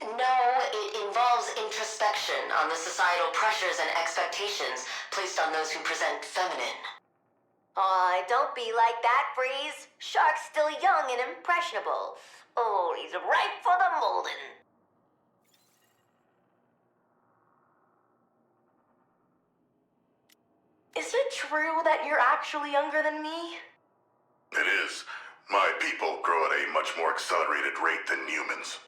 S6: No, it involves introspection on the societal pressures and expectations placed on those who present feminine.
S8: Aw, don't be like that, Freeze. Shark's still young and impressionable. Oh, he's ripe for the molding. Is it true that you're actually younger than me?
S3: It is. My people grow at a much more accelerated rate than humans.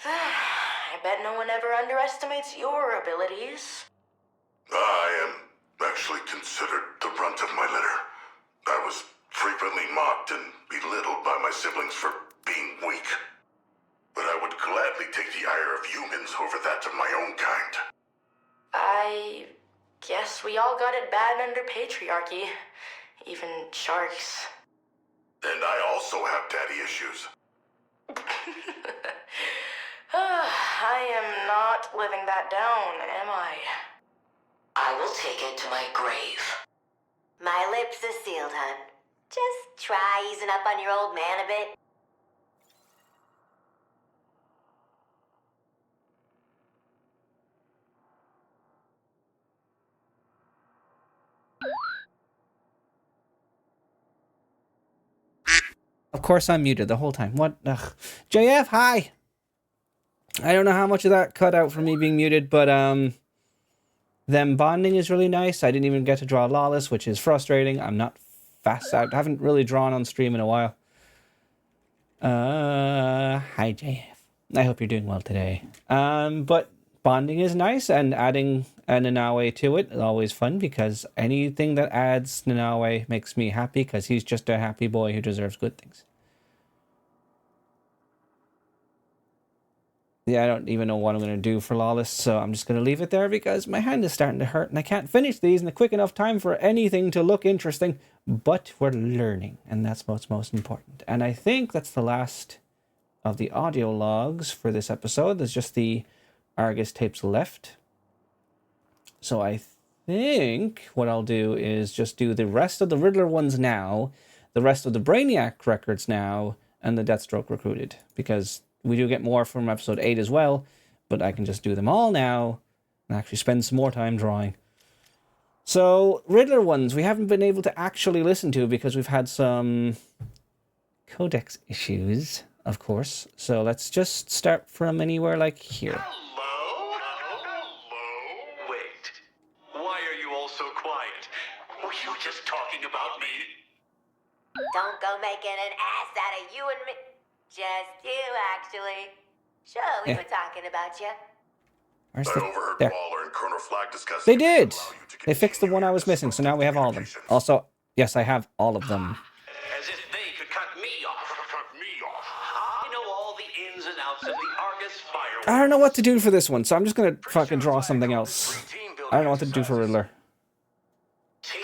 S8: I bet no one ever underestimates your abilities.
S3: I am actually considered the runt of my litter. I was frequently mocked and belittled by my siblings for being weak. But I would gladly take the ire of humans over that of my own kind.
S8: I guess we all got it bad under patriarchy. Even sharks.
S3: And I also have daddy issues.
S8: I am not living that down, am I?
S6: I will take it to my grave.
S8: My lips are sealed, hun. Just try easing up on your old man a bit.
S1: Of course I'm muted the whole time. What? Ugh. JF, hi! I don't know how much of that cut out from me being muted, but them bonding is really nice. I didn't even get to draw Lawless, which is frustrating. I'm not fast. I haven't really drawn on stream in a while. Hi JF. I hope you're doing well today. But bonding is nice, and adding a Nanawe to it is always fun, because anything that adds Nanawe makes me happy, because he's just a happy boy who deserves good things. Yeah, I don't even know what I'm going to do for Lawless, so I'm just going to leave it there because my hand is starting to hurt and I can't finish these in a quick enough time for anything to look interesting. But we're learning, and that's what's most important. And I think that's the last of the audio logs for this episode. There's just the Argus tapes left. So I think what I'll do is just do the rest of the Riddler ones now, the rest of the Brainiac records now, and the Deathstroke Recruited, because we do get more from episode 8 as well, but I can just do them all now and actually spend some more time drawing. So, Riddler ones we haven't been able to actually listen to because we've had some codex issues, of course. So let's just start from anywhere like here.
S4: Hello? Wait. Why are you all so quiet? Were you just talking about me?
S8: Don't go making an ass out of you and me. Just you, actually. Sure, we
S1: Yeah.
S8: were talking about you.
S1: Where's
S3: I
S1: the...
S3: overheard
S1: There.
S3: Waller and Colonel Flag discussing.
S1: They did!
S3: allow you to
S1: They fixed the
S3: continue
S1: one I was
S3: your
S1: missing, so now we have all of them.
S3: communications.
S1: Also, yes, I have all of them.
S4: As if they could cut me off. I know all the ins and outs of the Argus fireworks.
S1: I don't know what to do for this one, so I'm just gonna fucking draw something else. I don't know what to do for Riddler.
S4: Team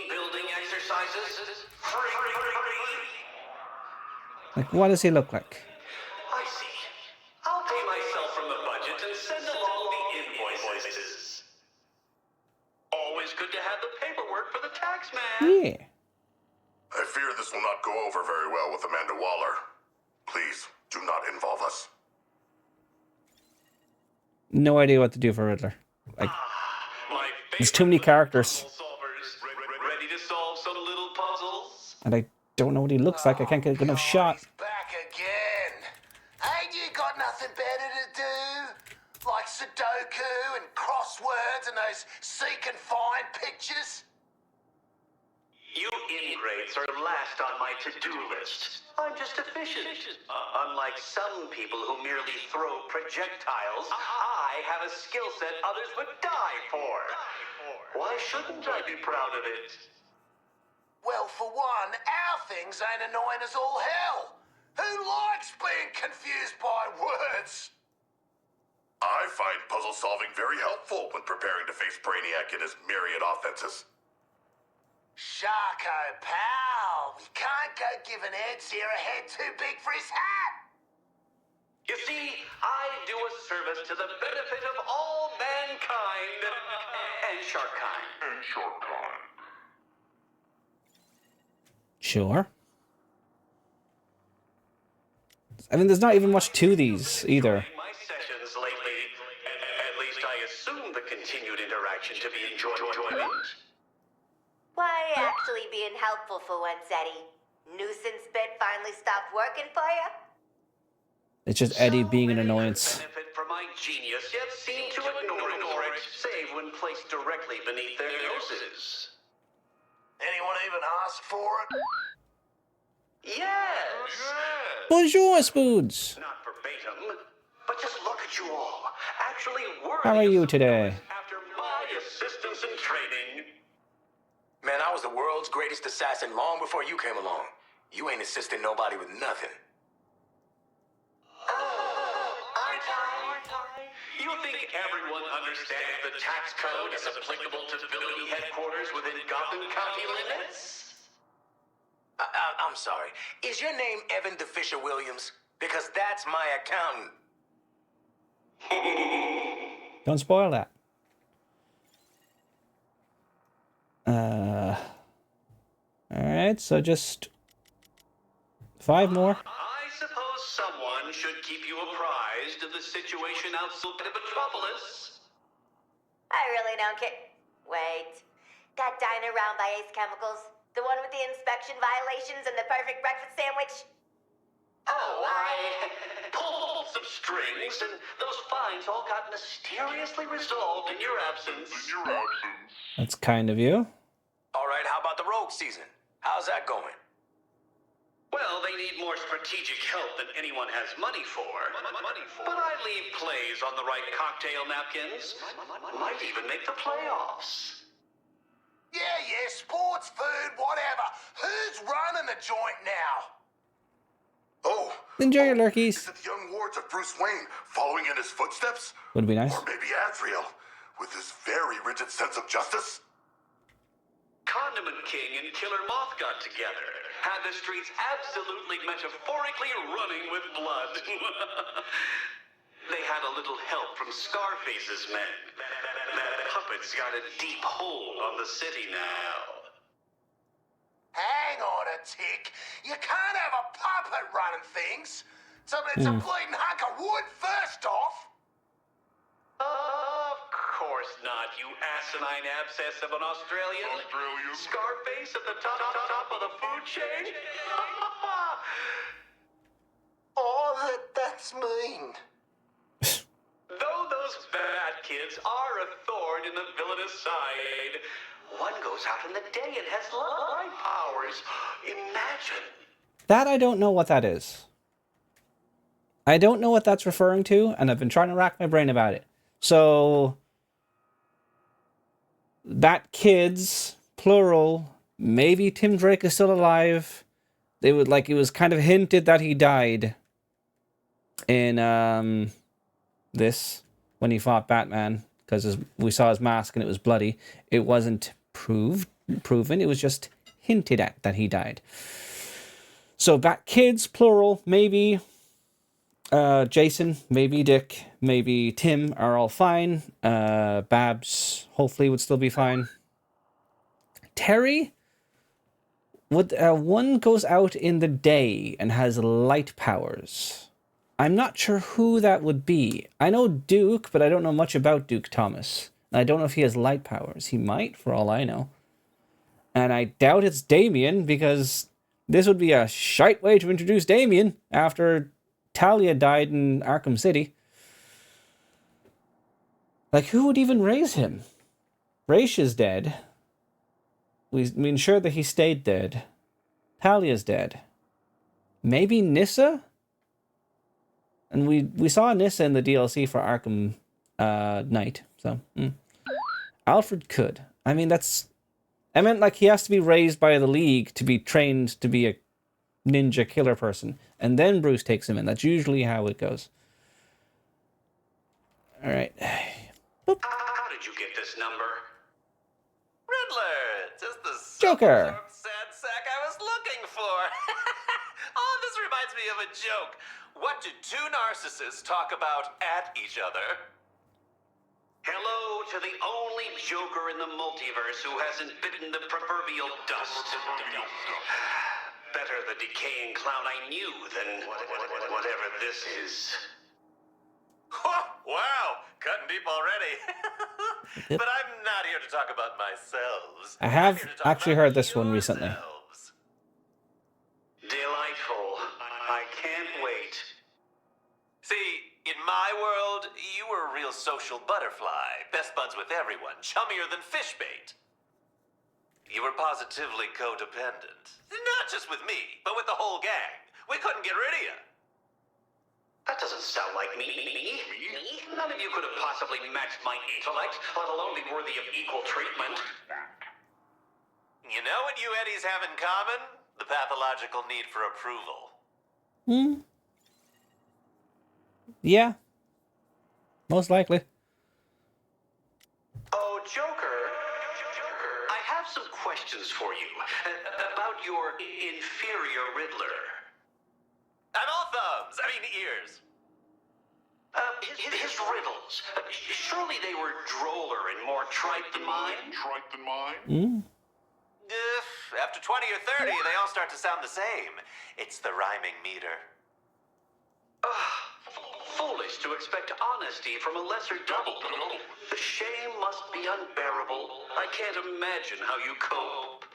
S4: building exercises. Free.
S1: Like, what does he look like?
S4: I see. I'll pay myself from the budget and send along the invoices. Always good to have the paperwork for the tax man.
S1: Yeah.
S3: I fear this will not go over very well with Amanda Waller. Please, do not involve us.
S1: No idea what to do for Riddler. Like,
S4: My
S1: there's too many characters,
S4: puzzle solvers. Ready to solve some little puzzles?
S1: and I don't know what he looks like. I can't get a good enough shot.
S9: Back again. Ain't you got nothing better to do? Like Sudoku and crosswords and those seek and find pictures?
S4: You ingrates are last on my to-do list. I'm just efficient. Unlike some people who merely throw projectiles, I have a skill set others would die for. Why shouldn't I be proud of it?
S9: Well, for one, our things ain't annoying as all hell. Who likes being confused by words?
S3: I find puzzle solving very helpful when preparing to face Brainiac and his myriad offenses.
S9: Sharko, pal, we can't go giving Ed's here a head too big for his hat.
S4: You see, I do a service to the benefit of all mankind and Sharkkind.
S1: Sure. I mean, there's not even much to these either.
S4: My
S7: the continued interaction to be enjoyment.
S8: Why actually being helpful for once, Eddie? Nuisance bit finally stopped working for you?
S1: It's just Eddie
S7: So
S1: being an
S7: many could
S1: annoyance.
S7: benefit from my genius, yet seem to ignore it, save when placed directly beneath their noses.
S9: Anyone even ask for it?
S7: Yes!
S1: Bonjour, Spoons.
S7: Not verbatim, but just look at you all. Actually worthy
S1: How are
S7: of
S1: you
S7: some
S1: today?
S7: notice after my assistance in training.
S10: Man, I was the world's greatest assassin long before you came along. You ain't assisting nobody with nothing.
S7: You think everyone understands the tax code is applicable to villainy headquarters within Gotham County limits?
S10: I'm sorry. Is your name Evan DeFisher Williams? Because that's my accountant.
S1: Don't spoil that. Alright, so just 5 more.
S7: I suppose someone should keep you apprised of the situation outside of Metropolis.
S8: I really don't care. Wait. That diner round by Ace Chemicals? The one with the inspection violations and the perfect breakfast sandwich?
S7: Oh, I pulled some strings, and those fines all got mysteriously resolved in your absence.
S1: That's kind of you.
S10: All right, how about the rogue season? How's that going?
S7: Well, they need more strategic help than anyone has money for. But I leave plays on the right cocktail napkins. Might even make the playoffs.
S9: Yeah, sports, food, whatever. Who's running the joint now?
S3: Oh,
S1: Enjoy your
S3: is
S1: lurkies.
S3: it the young wards of Bruce Wayne following in his footsteps?
S1: Would be nice.
S3: Or maybe Azrael, with his very rigid sense of justice?
S7: Condiment King and Killer Moth got together. Had the streets absolutely metaphorically running with blood. They had a little help from Scarface's men. That puppet's got a deep hold on the city now.
S9: Hang on a tick. You can't have a puppet running things. It's a bleeding hunk of wood first off.
S7: Of course not, you asinine abscess of an Australian. Scarface at the top of the food chain?
S9: Oh, that's mean.
S7: Though those bad kids are a thorn in the villainous side, one goes out in the day and has light powers. Imagine.
S1: That I don't know what that is. I don't know what that's referring to, and I've been trying to rack my brain about it. So, Bat Kids, plural, maybe Tim Drake is still alive. They would, like, it was kind of hinted that he died in, this, when he fought Batman, because we saw his mask and it was bloody. It wasn't proven, it was just hinted at that he died. So, Bat Kids, plural, maybe... Jason, maybe Dick, maybe Tim are all fine. Babs hopefully would still be fine. Terry would one goes out in the day and has light powers. I'm not sure who that would be. I know Duke, but I don't know much about Duke Thomas. And I don't know if he has light powers. He might, for all I know. And I doubt it's Damien, because this would be a shite way to introduce Damien after Talia died in Arkham City. Like, who would even raise him? Raish is dead. We ensure that he stayed dead. Talia's dead. Maybe Nissa? And we saw Nissa in the DLC for Arkham Knight. So, Alfred could. I mean, that's... I meant, like, he has to be raised by the League to be trained to be a ninja killer person, and then Bruce takes him in. That's usually how it goes. All right. Boop.
S7: How did you get this number?
S11: Riddler! Just the
S1: Joker.
S11: sad sack I was looking for. Oh, this reminds me of a joke. What do two narcissists talk about at each other?
S7: Hello to the only Joker in the multiverse who hasn't bitten the proverbial dust. Better the decaying clown I knew than whatever this is.
S11: Wow, cutting deep already.
S1: Yep.
S7: But I'm not here to talk about myself.
S1: I
S7: I'm
S1: have
S7: here to talk
S1: actually
S7: about
S1: heard this one recently.
S7: yourselves.
S4: Delightful. I can't wait.
S7: See, in my world, you were a real social butterfly. Best buds with everyone, chummier than fish bait. You were positively codependent. Not just with me, but with the whole gang. We couldn't get rid of you.
S4: That doesn't sound like me. None of you could have possibly matched my intellect, let alone be worthy of equal treatment.
S7: You know what you Eddies have in common? The pathological need for approval.
S1: Yeah. Most likely.
S4: Oh, Joker, I have some questions for you about your inferior Riddler.
S7: I'm all thumbs. I mean ears.
S4: His riddles. Surely they were droller and more trite than mine?
S7: After 20 or 30, they all start to sound the same. It's the rhyming meter.
S4: Foolish to expect honesty from a lesser double. The shame must be unbearable. I can't imagine how you cope.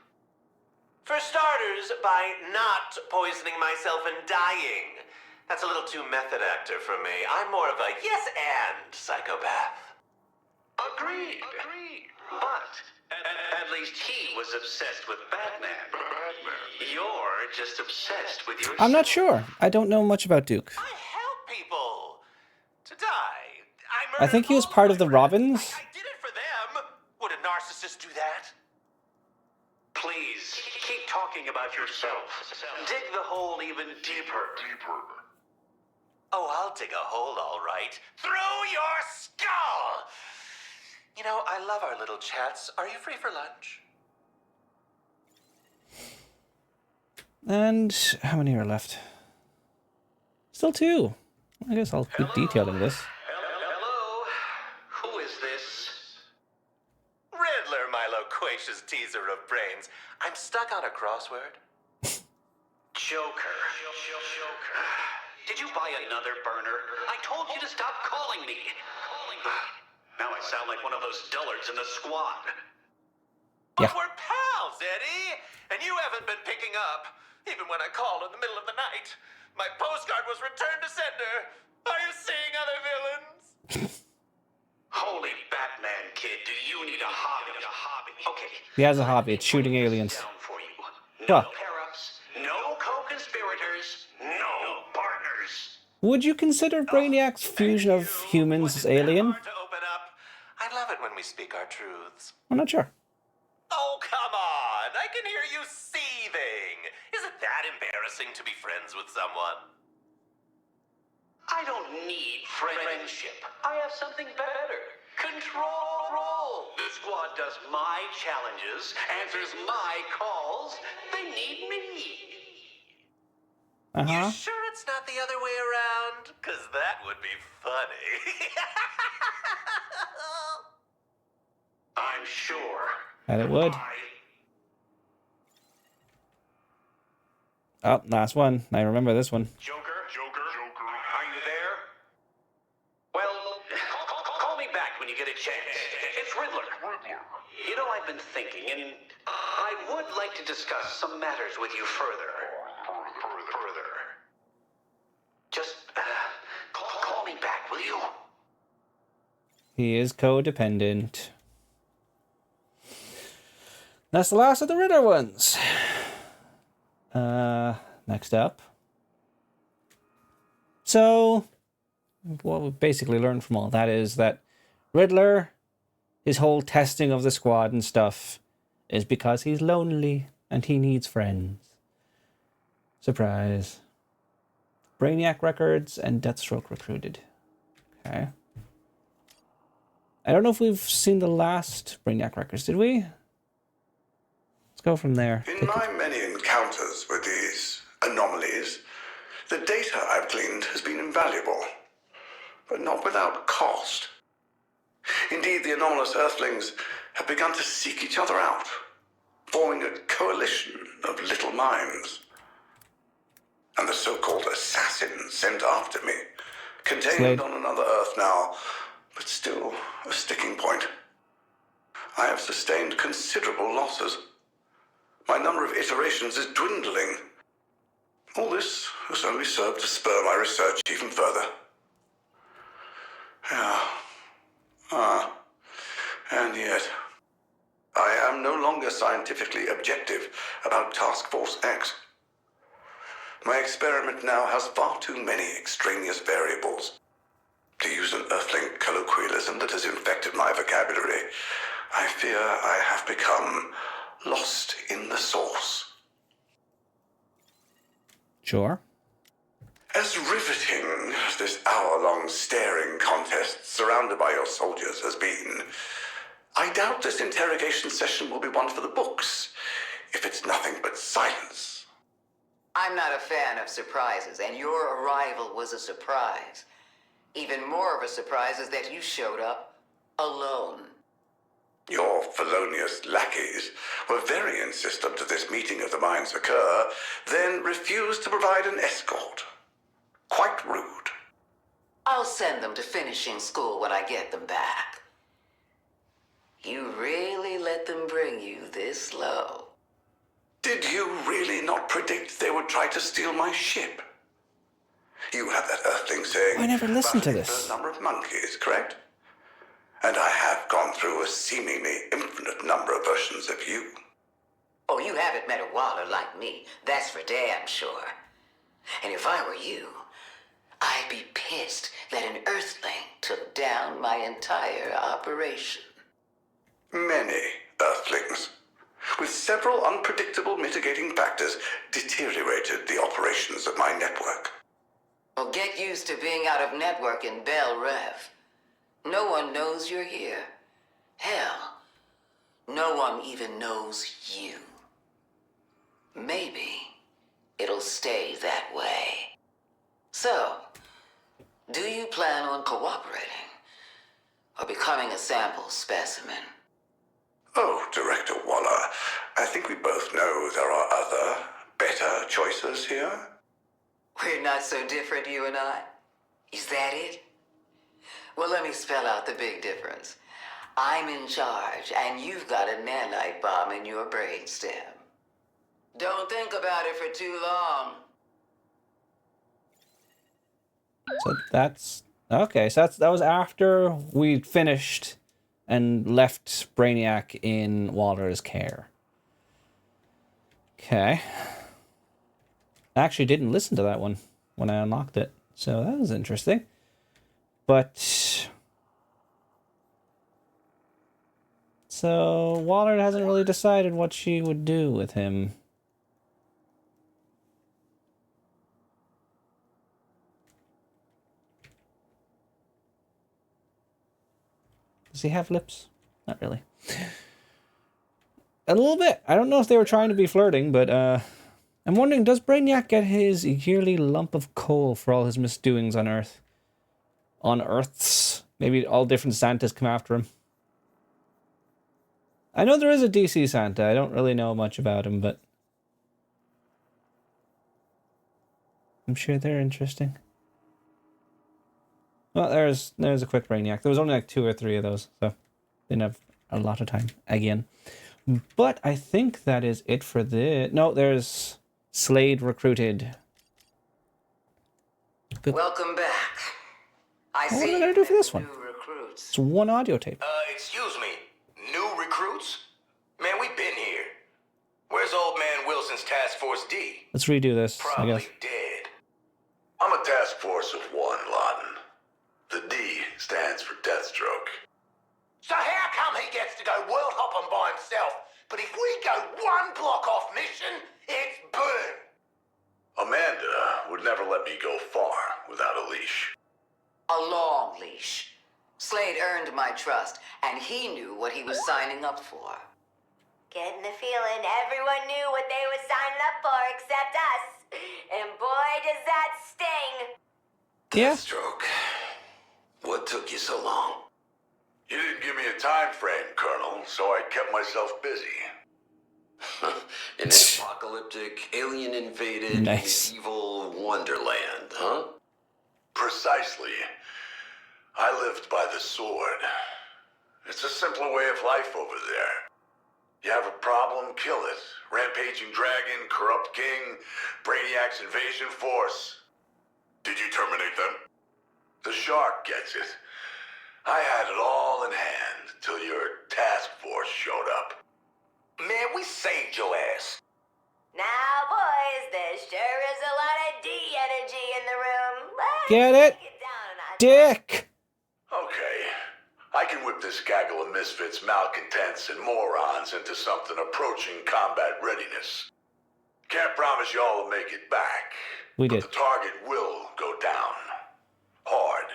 S7: For starters, by not poisoning myself and dying. That's a little too method actor for me. I'm more of a yes and psychopath.
S4: Agreed. But at least he was obsessed with Batman. You're just obsessed with yourself.
S1: I'm not sure. I don't know much about Duke.
S7: I help people to die.
S1: I think he was part of the Robins.
S7: I did it for them. Would a narcissist do that?
S4: Please, keep talking about yourself. Dig the hole even deeper.
S7: Oh, I'll dig a hole, all right. Through your skull! You know, I love our little chats. Are you free for lunch?
S1: And how many are left? Still 2. I guess I'll keep detailing this.
S4: Hello? Who is this?
S7: Riddler, my loquacious teaser of brains. I'm stuck on a crossword.
S4: Joker. Did you buy another burner? I told you to stop calling me. Now I sound like one of those dullards in the squad.
S7: But we're pals, Eddie! And you haven't been picking up, even when I call in the middle of the night. My postcard was returned to sender. Are you seeing other villains?
S4: Holy Batman, kid, do you need a hobby? Okay.
S1: He has a hobby. It's shooting aliens.
S4: Down for you.
S1: Huh.
S4: No pair-ups, no co-conspirators, no partners.
S1: Would you consider Brainiac's fusion of humans as alien?
S7: Hard to open up. I love it when we speak our truths.
S1: I'm not sure.
S7: Oh, come on! I can hear you seething! Is it that embarrassing to be friends with someone?
S4: I don't need friendship. I have something better. Control. The squad does my challenges, answers my calls. They need me.
S7: You sure it's not the other way around? Because that would be funny.
S4: I'm sure.
S1: And it would. Oh, last one. I remember this one.
S4: Joker, are you there? Well, call me back when you get a chance. It's Riddler. You know, I've been thinking, and I would like to discuss some matters with you further. Just call me back, will you?
S1: He is codependent. That's the last of the Riddler ones. Next up. So, what we basically learned from all that is that Riddler, his whole testing of the squad and stuff, is because he's lonely and he needs friends. Surprise. Brainiac records and Deathstroke recruited. Okay. I don't know if we've seen the last Brainiac records, did we? Let's go from there.
S3: In my many encounters with these anomalies, the data I've gleaned has been invaluable, but not without cost. Indeed, the anomalous Earthlings have begun to seek each other out, forming a coalition of little minds. And the so-called assassin sent after me, contained on another Earth now, but still a sticking point. I have sustained considerable losses. My number of iterations is dwindling. All this has only served to spur my research even further. And yet, I am no longer scientifically objective about Task Force X. My experiment now has far too many extraneous variables. To use an Earthling colloquialism that has infected my vocabulary, I fear I have become lost in the source.
S1: Sure.
S3: As riveting as this hour-long staring contest surrounded by your soldiers has been, I doubt this interrogation session will be one for the books, if it's nothing but silence.
S2: I'm not a fan of surprises, and your arrival was a surprise. Even more of a surprise is that you showed up alone.
S3: Your felonious lackeys were very insistent that this meeting of the minds occur, then refused to provide an escort. Quite rude.
S2: I'll send them to finishing school when I get them back. You really let them bring you this low.
S3: Did you really not predict they would try to steal my ship? You have that Earthling saying,
S1: I never listened to this.
S3: "Battling for a number of monkeys," correct? And I have gone through a seemingly infinite number of versions of you.
S2: Oh, you haven't met a Waller like me, that's for damn sure. And if I were you, I'd be pissed that an Earthling took down my entire operation.
S3: Many Earthlings, with several unpredictable mitigating factors, deteriorated the operations of my network.
S2: Well, get used to being out of network in Bel Rev. No one knows you're here. Hell, no one even knows you. Maybe it'll stay that way. So, do you plan on cooperating? Or becoming a sample specimen?
S3: Oh, Director Waller, I think we both know there are other, better choices here.
S2: We're not so different, you and I. Is that it? Well, let me spell out the big difference. I'm in charge, and you've got a nanite bomb in your brainstem. Don't think about it for too long.
S1: So that's okay. So that was after we finished and left Brainiac in Walter's care. Okay. I actually didn't listen to that one when I unlocked it, so that was interesting. But so Waller hasn't really decided what she would do with him. Does he have lips? Not really. A little bit. I don't know if they were trying to be flirting, but I'm wondering, does Brainiac get his yearly lump of coal for all his misdoings on Earth? On Earths? Maybe all different Santas come after him. I know there is a DC Santa. I don't really know much about him, but I'm sure they're interesting. Well, there's a quick Brainiac. There was only like 2 or 3 of those, so didn't have a lot of time again. But I think that is it for the... No, there's Slade recruited. Good.
S2: Welcome back. I
S1: What
S2: see
S1: am I gonna do for this one?
S2: new recruits.
S1: It's one audio tape.
S10: Excuse me. New recruits? Man, we've been here. Where's old man Wilson's Task Force D?
S1: Let's redo this, I
S10: Probably
S1: guess.
S10: dead.
S3: I'm a task force of 1, Lawton. The D stands for Deathstroke.
S9: So how come he gets to go world hopping by himself, but if we go 1 block off mission, it's boom?
S3: Amanda would never let me go far without a leash.
S2: A long leash. Slade earned my trust, and he knew what he was signing up for.
S8: Getting the feeling everyone knew what they were signing up for except us. And boy, does that sting.
S1: Yeah.
S4: Deathstroke. What took you so long?
S3: You didn't give me a time frame, Colonel, so I kept myself busy.
S4: An apocalyptic, alien-invaded,
S1: Nice.
S4: medieval wonderland, huh?
S3: Precisely. I lived by the sword. It's a simpler way of life over there. You have a problem, kill it. Rampaging dragon, corrupt king, Brainiac's invasion force. Did you terminate them? The shark gets it. I had it all in hand till your task force showed up.
S10: Man, we saved your ass.
S8: Now, boys, there sure is a lot of D energy in the room. Let's
S1: Get it?
S8: take it down a notch.
S1: Dick!
S3: Okay. I can whip this gaggle of misfits, malcontents, and morons into something approaching combat readiness. Can't promise y'all will make it back.
S1: We
S3: but
S1: did.
S3: The target will go down. Hard.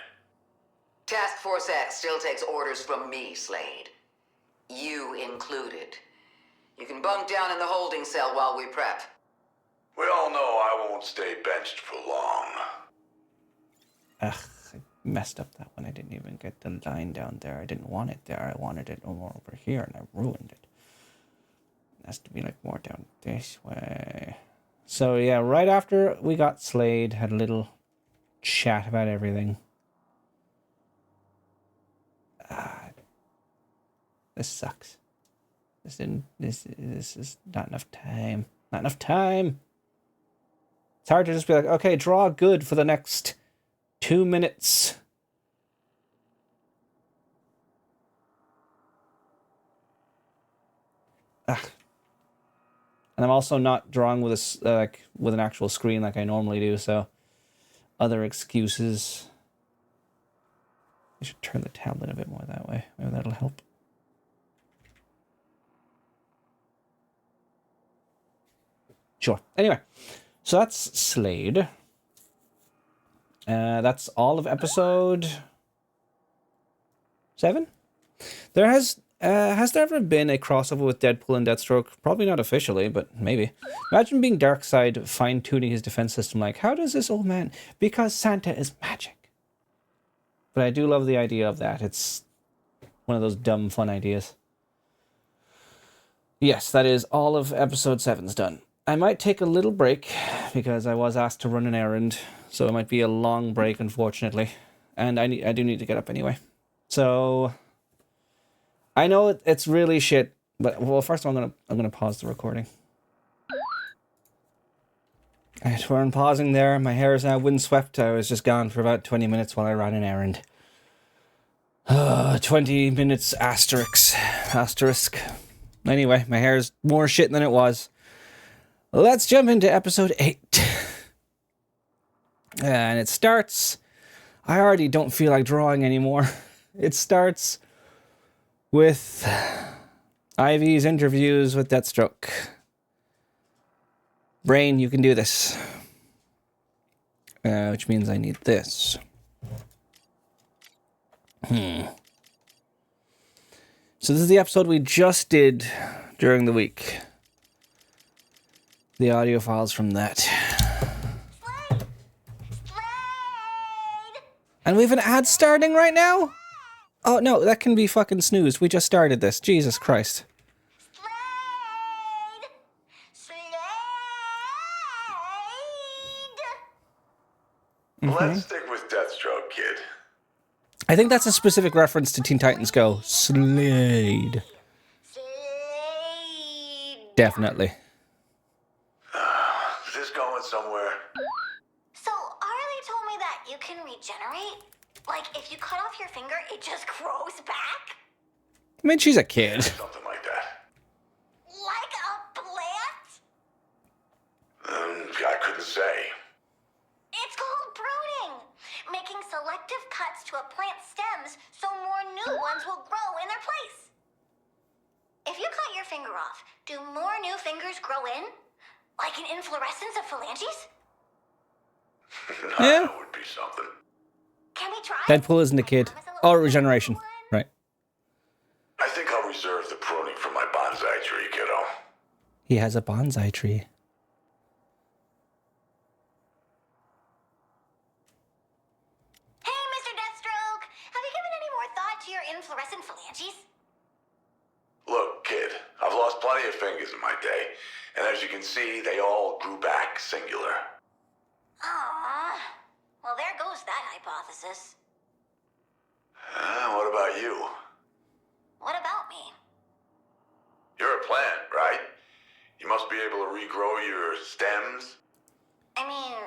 S2: Task Force X still takes orders from me, Slade. You included. You can bunk down in the holding cell while we prep.
S3: We all know I won't stay benched for long.
S1: Ugh, I messed up that one. I didn't even get the line down there. I didn't want it there. I wanted it more over here, and I ruined it. It has to be like more down this way. So yeah, right after we got Slade, had a little chat about everything. This sucks. This is not enough time. Not enough time. It's hard to just be like, okay, draw good for the next 2 minutes. Ugh. And I'm also not drawing with a like with an actual screen like I normally do, so other excuses. I should turn the tablet a bit more that way. Maybe that'll help. Sure. Anyway, so that's Slade. That's all of episode 7. Has there ever been a crossover with Deadpool and Deathstroke? Probably not officially, but maybe. Imagine being Darkseid fine-tuning his defense system like, how does this old man... Because Santa is magic. But I do love the idea of that. It's one of those dumb, fun ideas. Yes, that is all of episode 7's done. I might take a little break, because I was asked to run an errand, so it might be a long break, unfortunately. And I do need to get up anyway. So... I know it's really shit, but well, first of all, I'm gonna pause the recording. Alright, we're unpausing there. My hair is now windswept. I was just gone for about 20 minutes while I ran an errand. 20 minutes asterisk. Anyway, my hair is more shit than it was. Let's jump into episode 8. And it starts... I already don't feel like drawing anymore. It starts... with Ivy's interviews with Deathstroke. Brain, you can do this. Which means I need this. So this is the episode we just did during the week. The audio files from that.
S5: Slade!
S1: And we have an ad starting right now? Oh, no, that can be fucking snoozed. We just started this. Jesus Christ.
S5: Slade! Slade!
S3: Let's stick with Deathstroke, kid.
S1: I think that's a specific reference to Teen Titans Go. Slade.
S5: Slade!
S1: Definitely.
S3: Is this going somewhere?
S5: So, Arlie told me that you can regenerate? Like, if you cut off your finger, it just grows back?
S1: I mean, she's a kid.
S3: Something like that.
S5: Like a plant?
S3: I couldn't say.
S5: It's called pruning. Making selective cuts to a plant's stems so more new ones will grow in their place. If you cut your finger off, do more new fingers grow in? Like an inflorescence of phalanges?
S1: Yeah.
S3: That would be something.
S5: Can we try?
S1: Deadpool isn't a kid. Oh, regeneration. Right.
S3: I think I'll reserve the pruning for my bonsai tree, kiddo.
S1: He has a bonsai tree.
S5: Hey, Mr. Deathstroke! Have you given any more thought to your inflorescent phalanges?
S3: Look, kid, I've lost plenty of fingers in my day, and as you can see, they all grew back singular.
S5: Aww. Well, there goes that hypothesis.
S3: What about you?
S5: What about me?
S3: You're a plant, right? You must be able to regrow your stems.
S5: I mean,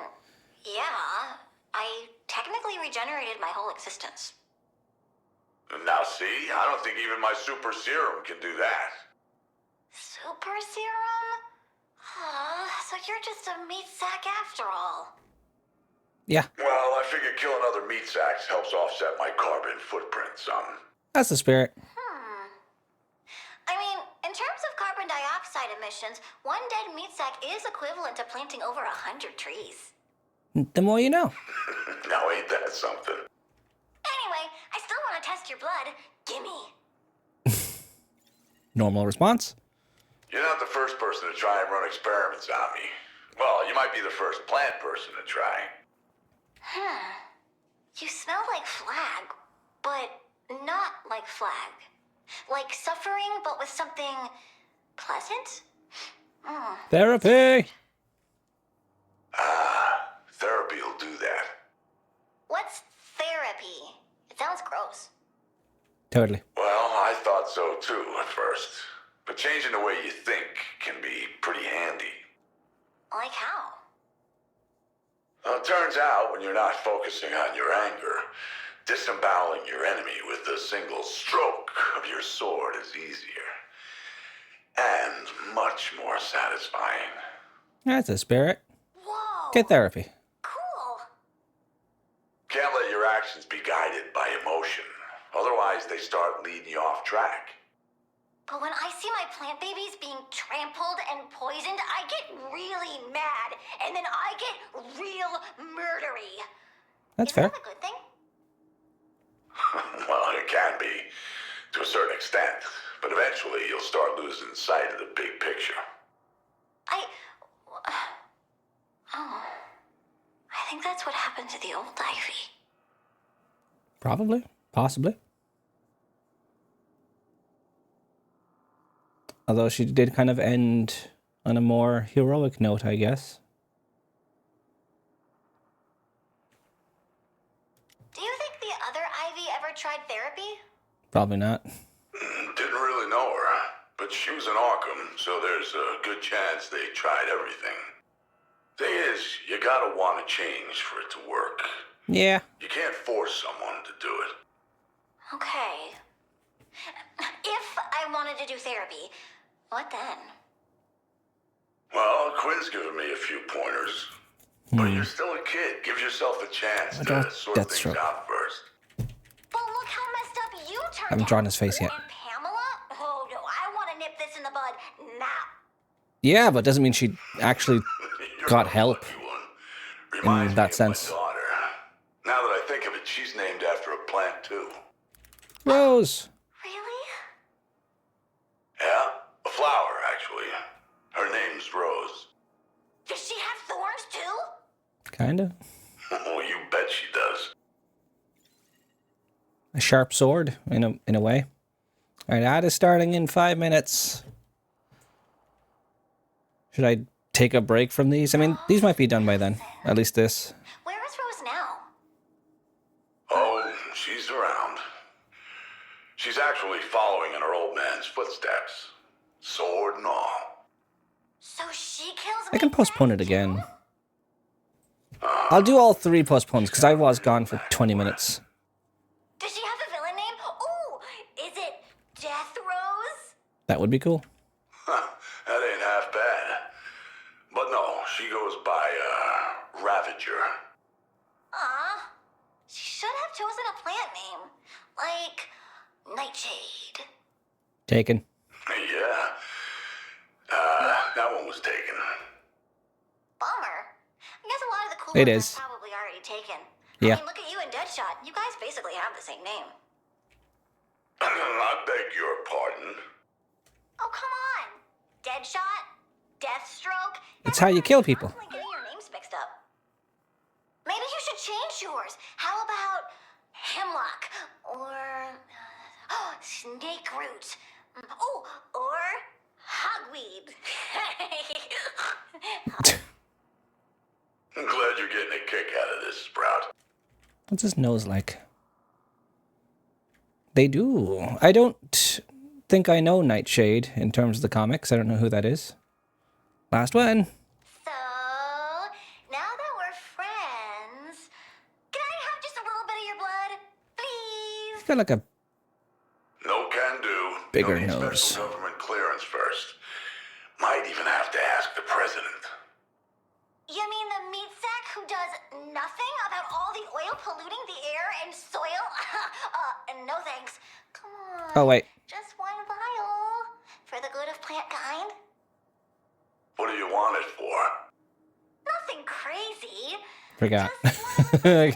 S5: yeah. I technically regenerated my whole existence.
S3: Now see, I don't think even my super serum can do that.
S5: Super serum? So you're just a meat sack after all.
S1: Yeah,
S3: Well, I figure killing other meat sacks helps offset my carbon footprint some.
S1: that's the spirit.
S5: I mean, in terms of carbon dioxide emissions, one dead meat sack is equivalent to planting over 100 trees.
S1: The more you know.
S3: Now ain't that something?
S5: Anyway, I still want to test your blood. Gimme.
S1: Normal response.
S3: You're not the first person to try and run experiments on me. Well, you might be the first plant person to try.
S5: You smell like flag, but not like flag. Like suffering, but with something pleasant?
S1: Therapy.
S3: Therapy will do that.
S5: What's therapy? It sounds gross.
S1: Totally.
S3: Well, I thought so too at first. But changing the way you think can be pretty handy.
S5: Like how?
S3: Well, it turns out when you're not focusing on your anger, disemboweling your enemy with a single stroke of your sword is easier. And much more satisfying.
S1: That's a spirit.
S5: Whoa.
S1: Get therapy.
S5: Cool.
S3: Can't let your actions be guided by emotion. Otherwise, they start leading you off track.
S5: But when I see my plant babies being trampled and poisoned, I get really mad. And then I get real murdery.
S1: That's
S5: Isn't
S1: fair.
S5: that a good thing?
S3: Well, it can be, to a certain extent. But eventually, you'll start losing sight of the big picture.
S5: I think that's what happened to the old Ivy.
S1: Probably. Possibly. Although she did kind of end on a more heroic note, I guess.
S5: Do you think the other Ivy ever tried therapy?
S1: Probably not.
S3: Didn't really know her, but she was in Arkham, so there's a good chance they tried everything. Thing is, you gotta want to change for it to work.
S1: Yeah.
S3: You can't force someone to do it.
S5: Okay. If I wanted to do therapy, what then?
S3: Well, Quinn's given me a few pointers. But you're still a kid. Give yourself a chance to sort things out first.
S5: But look how messed up you turned out.
S1: Haven't drawn his face yet.
S5: And Pamela? Oh no, I want to nip this in the bud now.
S1: Yeah, but doesn't mean she actually got help
S3: Reminds
S1: in
S3: me
S1: that
S3: of
S1: sense.
S3: my daughter. Now that I think of it, she's named after a plant too.
S1: Rose.
S5: Really?
S3: Yeah, a flower actually. Her name's Rose.
S5: Does she have thorns too?
S1: Kinda.
S3: Oh, you bet she does.
S1: A sharp sword, in a way. Alright, ad is starting in 5 minutes. Should I take a break from these? I mean, these might be done by then. At least this.
S5: Where is Rose now?
S3: Oh, she's around. She's actually following in her old man's footsteps. Sword and all.
S5: So she kills
S1: I can postpone it again. I'll do all 3 postpones, because I was gone for 20 minutes.
S5: Does she have a villain name? Ooh, is it Death Rose?
S1: That would be cool.
S3: That ain't half bad. But no, she goes by, Ravager.
S5: Aw, she should have chosen a plant name. Like Nightshade.
S1: Taken.
S3: Yeah. That one was taken.
S5: Bummer. I guess a lot of the cool
S1: It
S5: ones
S1: is.
S5: are probably already taken.
S1: Yeah.
S5: I mean, look at you and Deadshot. You guys basically have the same name.
S3: I beg your pardon.
S5: Oh, come on. Deadshot? Deathstroke?
S1: It's how you kill people.
S5: I'm getting your names mixed up. Maybe you should change yours. How about Hemlock? Or Snake Root? Oh, or Hogweed.
S3: I'm glad you're getting a kick out of this, Sprout.
S1: What's his nose like? They do. I don't think I know Nightshade in terms of the comics. I don't know who that is. Last one.
S5: So, now that we're friends, can I have just a little bit of your blood? Please?
S1: He's got like a
S3: No can do.
S1: bigger
S3: You'll need
S1: nose.
S3: special government clearance first. Might even have to ask the president.
S5: You mean the meat sack who does nothing about all the oil polluting the air and soil? No thanks. Come on.
S1: Oh, wait.
S5: Just one vial. For the good of plant kind.
S3: What do you want it for?
S5: Nothing crazy.
S1: Forgot.
S5: Just one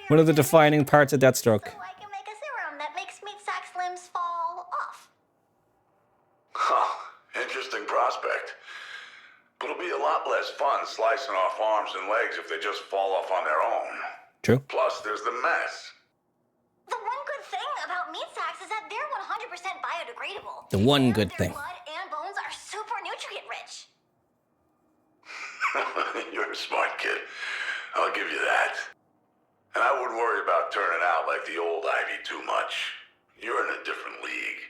S1: One of the defining parts of Deathstroke.
S5: So I can make a serum that makes meat sack's limbs fall off.
S3: Huh. Interesting prospect. But it'll be a lot less fun slicing off arms and legs if they just fall off on their own.
S1: True.
S3: Plus, there's the mess.
S5: The one good thing about meat sacks is that they're 100% biodegradable.
S1: The one
S5: And
S1: good
S5: their
S1: thing.
S5: blood and bones are super nutrient rich.
S3: You're a smart kid. I'll give you that. And I wouldn't worry about turning out like the old Ivy too much. You're in a different league.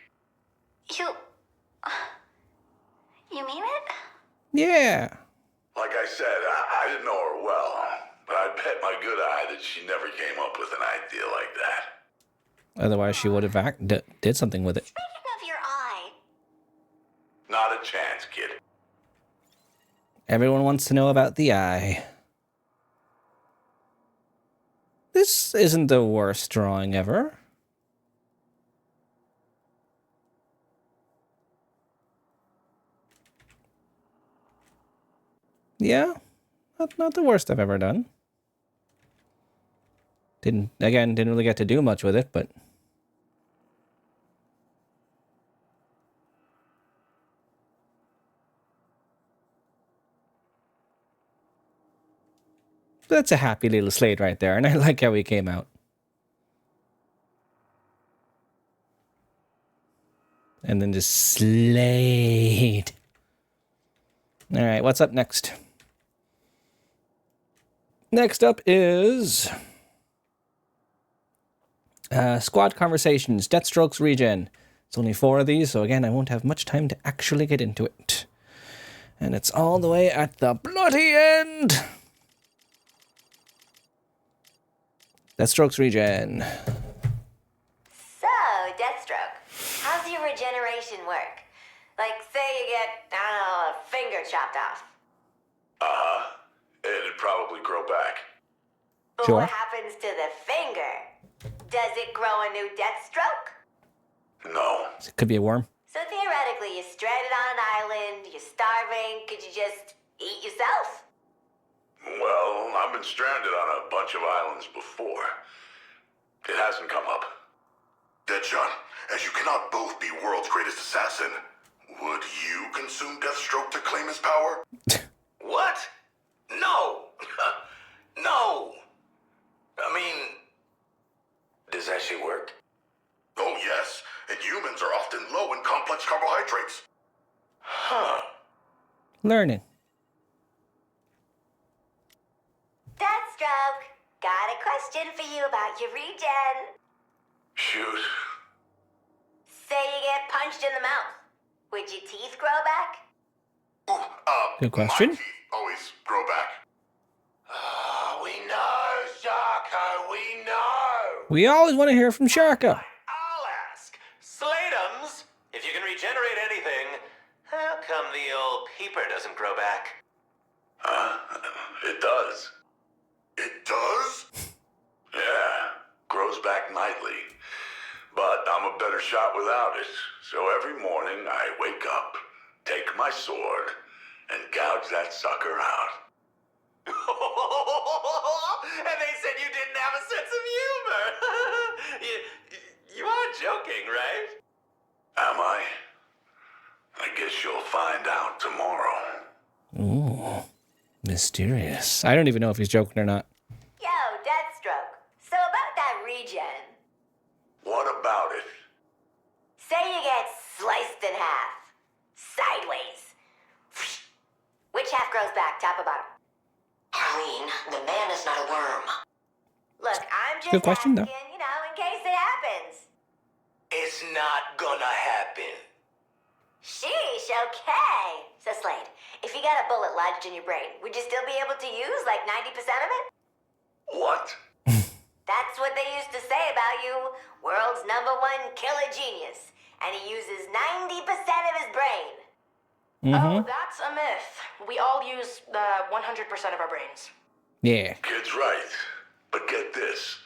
S5: You mean it?
S1: Yeah.
S3: Like I said, I didn't know her well, but I'd bet my good eye that she never came up with an idea like that.
S1: Otherwise, she would have did something with it.
S5: Speaking of your eye,
S3: Not a chance, kid.
S1: Everyone wants to know about the eye. This isn't the worst drawing ever. Yeah, not the worst I've ever done. Didn't really get to do much with it, but that's a happy little Slade right there, and I like how he came out. And then just Slade. All right, what's up next? Next up is Squad Conversations, Deathstroke's Regen. It's only 4 of these, so again, I won't have much time to actually get into it. And it's all the way at the bloody end. Deathstroke's Regen.
S8: So, Deathstroke, how's your regeneration work? Like, say you get, I don't know, a finger chopped off.
S3: It'd probably grow back.
S8: But
S1: Sure.
S8: what happens to the finger? Does it grow a new Deathstroke?
S3: No.
S1: It could be a worm.
S8: So theoretically, you're stranded on an island, you're starving, could you just eat yourself?
S3: Well, I've been stranded on a bunch of islands before. It hasn't come up. Deadshot, as you cannot both be world's greatest assassin, would you consume Deathstroke to claim his power?
S10: What? No! No! I mean, does that shit work?
S3: Oh, yes. And humans are often low in complex carbohydrates.
S10: Huh.
S1: Learning.
S8: Deathstroke, got a question for you about your regen.
S3: Shoot.
S8: Say you get punched in the mouth. Would your teeth grow back?
S3: Ooh,
S1: Good question.
S3: My teeth always grow back.
S10: Oh, we know, Sharko, we know!
S1: We always want to hear from Sharko.
S7: I'll ask. Slatums, if you can regenerate anything, how come the old peeper doesn't grow back?
S3: It does. It does? Yeah, grows back nightly. But I'm a better shot without it. So every morning I wake up, take my sword, and gouge that sucker out.
S7: And they said you didn't have a sense of humor. you are joking, right?
S3: Am I? I guess you'll find out tomorrow.
S1: Ooh, mysterious. I don't even know if he's joking or not.
S8: Yo, Deathstroke, so about that regen.
S3: What about it?
S8: Say you get sliced in half. Sideways. Which half grows back, top or bottom?
S6: Harleen, the man is not a worm.
S8: Look, I'm just
S1: Good question, though.
S8: asking, in case it happens.
S10: It's not gonna happen.
S8: Sheesh, okay. So, Slade, if you got a bullet lodged in your brain, would you still be able to use like 90% of it?
S3: What?
S8: That's what they used to say about you. World's #1 killer genius. And he uses 90% of his brain.
S12: Oh, that's a myth. We all use 100% of our brains.
S1: Yeah.
S3: Kid's right. But get this.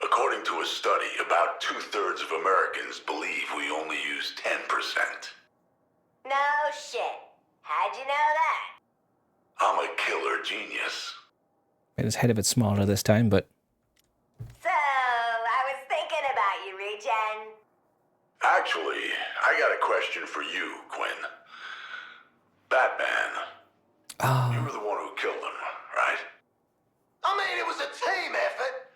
S3: According to a study, about 2/3 of Americans believe we only use 10%.
S8: No shit. How'd you know that?
S3: I'm a killer genius.
S1: Made his head a bit smaller this time, but...
S8: So, I was thinking about you, Regen.
S3: Actually, I got a question for you, Quinn. Batman. You were the one who killed him, right?
S9: I mean, it was a team effort.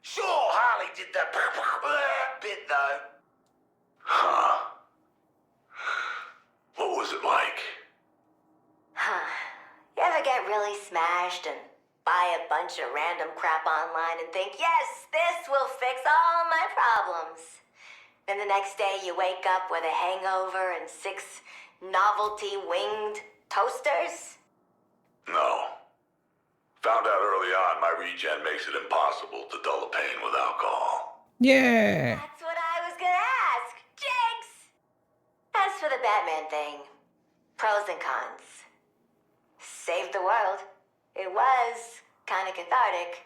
S9: Sure, Harley did that bit, though.
S3: Huh. What was it like?
S8: Huh. You ever get really smashed and buy a bunch of random crap online and think, yes, this will fix all my problems? Then the next day you wake up with a hangover and 6 novelty winged toasters?
S3: No. Found out early on my regen makes it impossible to dull the pain with alcohol.
S1: Yeah.
S8: That's what I was gonna ask. Jinx! As for the Batman thing, pros and cons. Saved the world. It was kind of cathartic.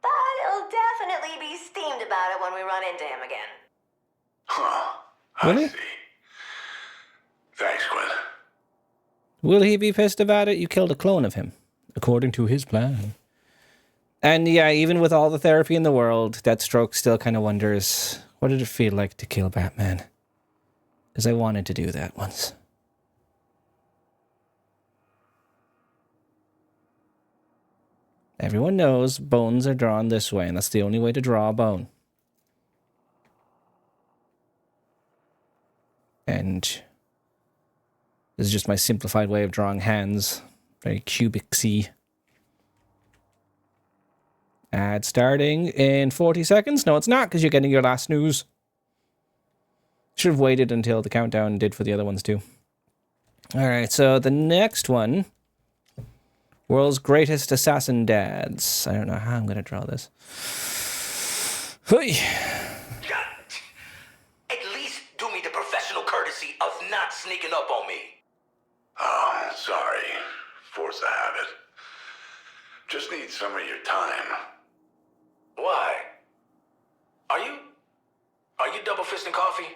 S8: But he'll definitely be steamed about it when we run into him again.
S3: Huh.
S1: Really?
S3: I see. Thanks, Quinn.
S1: Will he be pissed about it? You killed a clone of him, according to his plan. And yeah, even with all the therapy in the world, Deathstroke still kind of wonders, what did it feel like to kill Batman? Because I wanted to do that once. Everyone knows bones are drawn this way, and that's the only way to draw a bone. And this is just my simplified way of drawing hands. Very cubic-y. Ad starting in 40 seconds. No, it's not, because you're getting your last news. Should have waited until the countdown did for the other ones, too. Alright, so the next one. World's Greatest Assassin Dads. I don't know how I'm going to draw this. Hey.
S10: At least do me the professional courtesy of not sneaking up on me.
S3: Oh, sorry. Force of habit. Just need some of your time.
S10: Why? Are you double fisting coffee?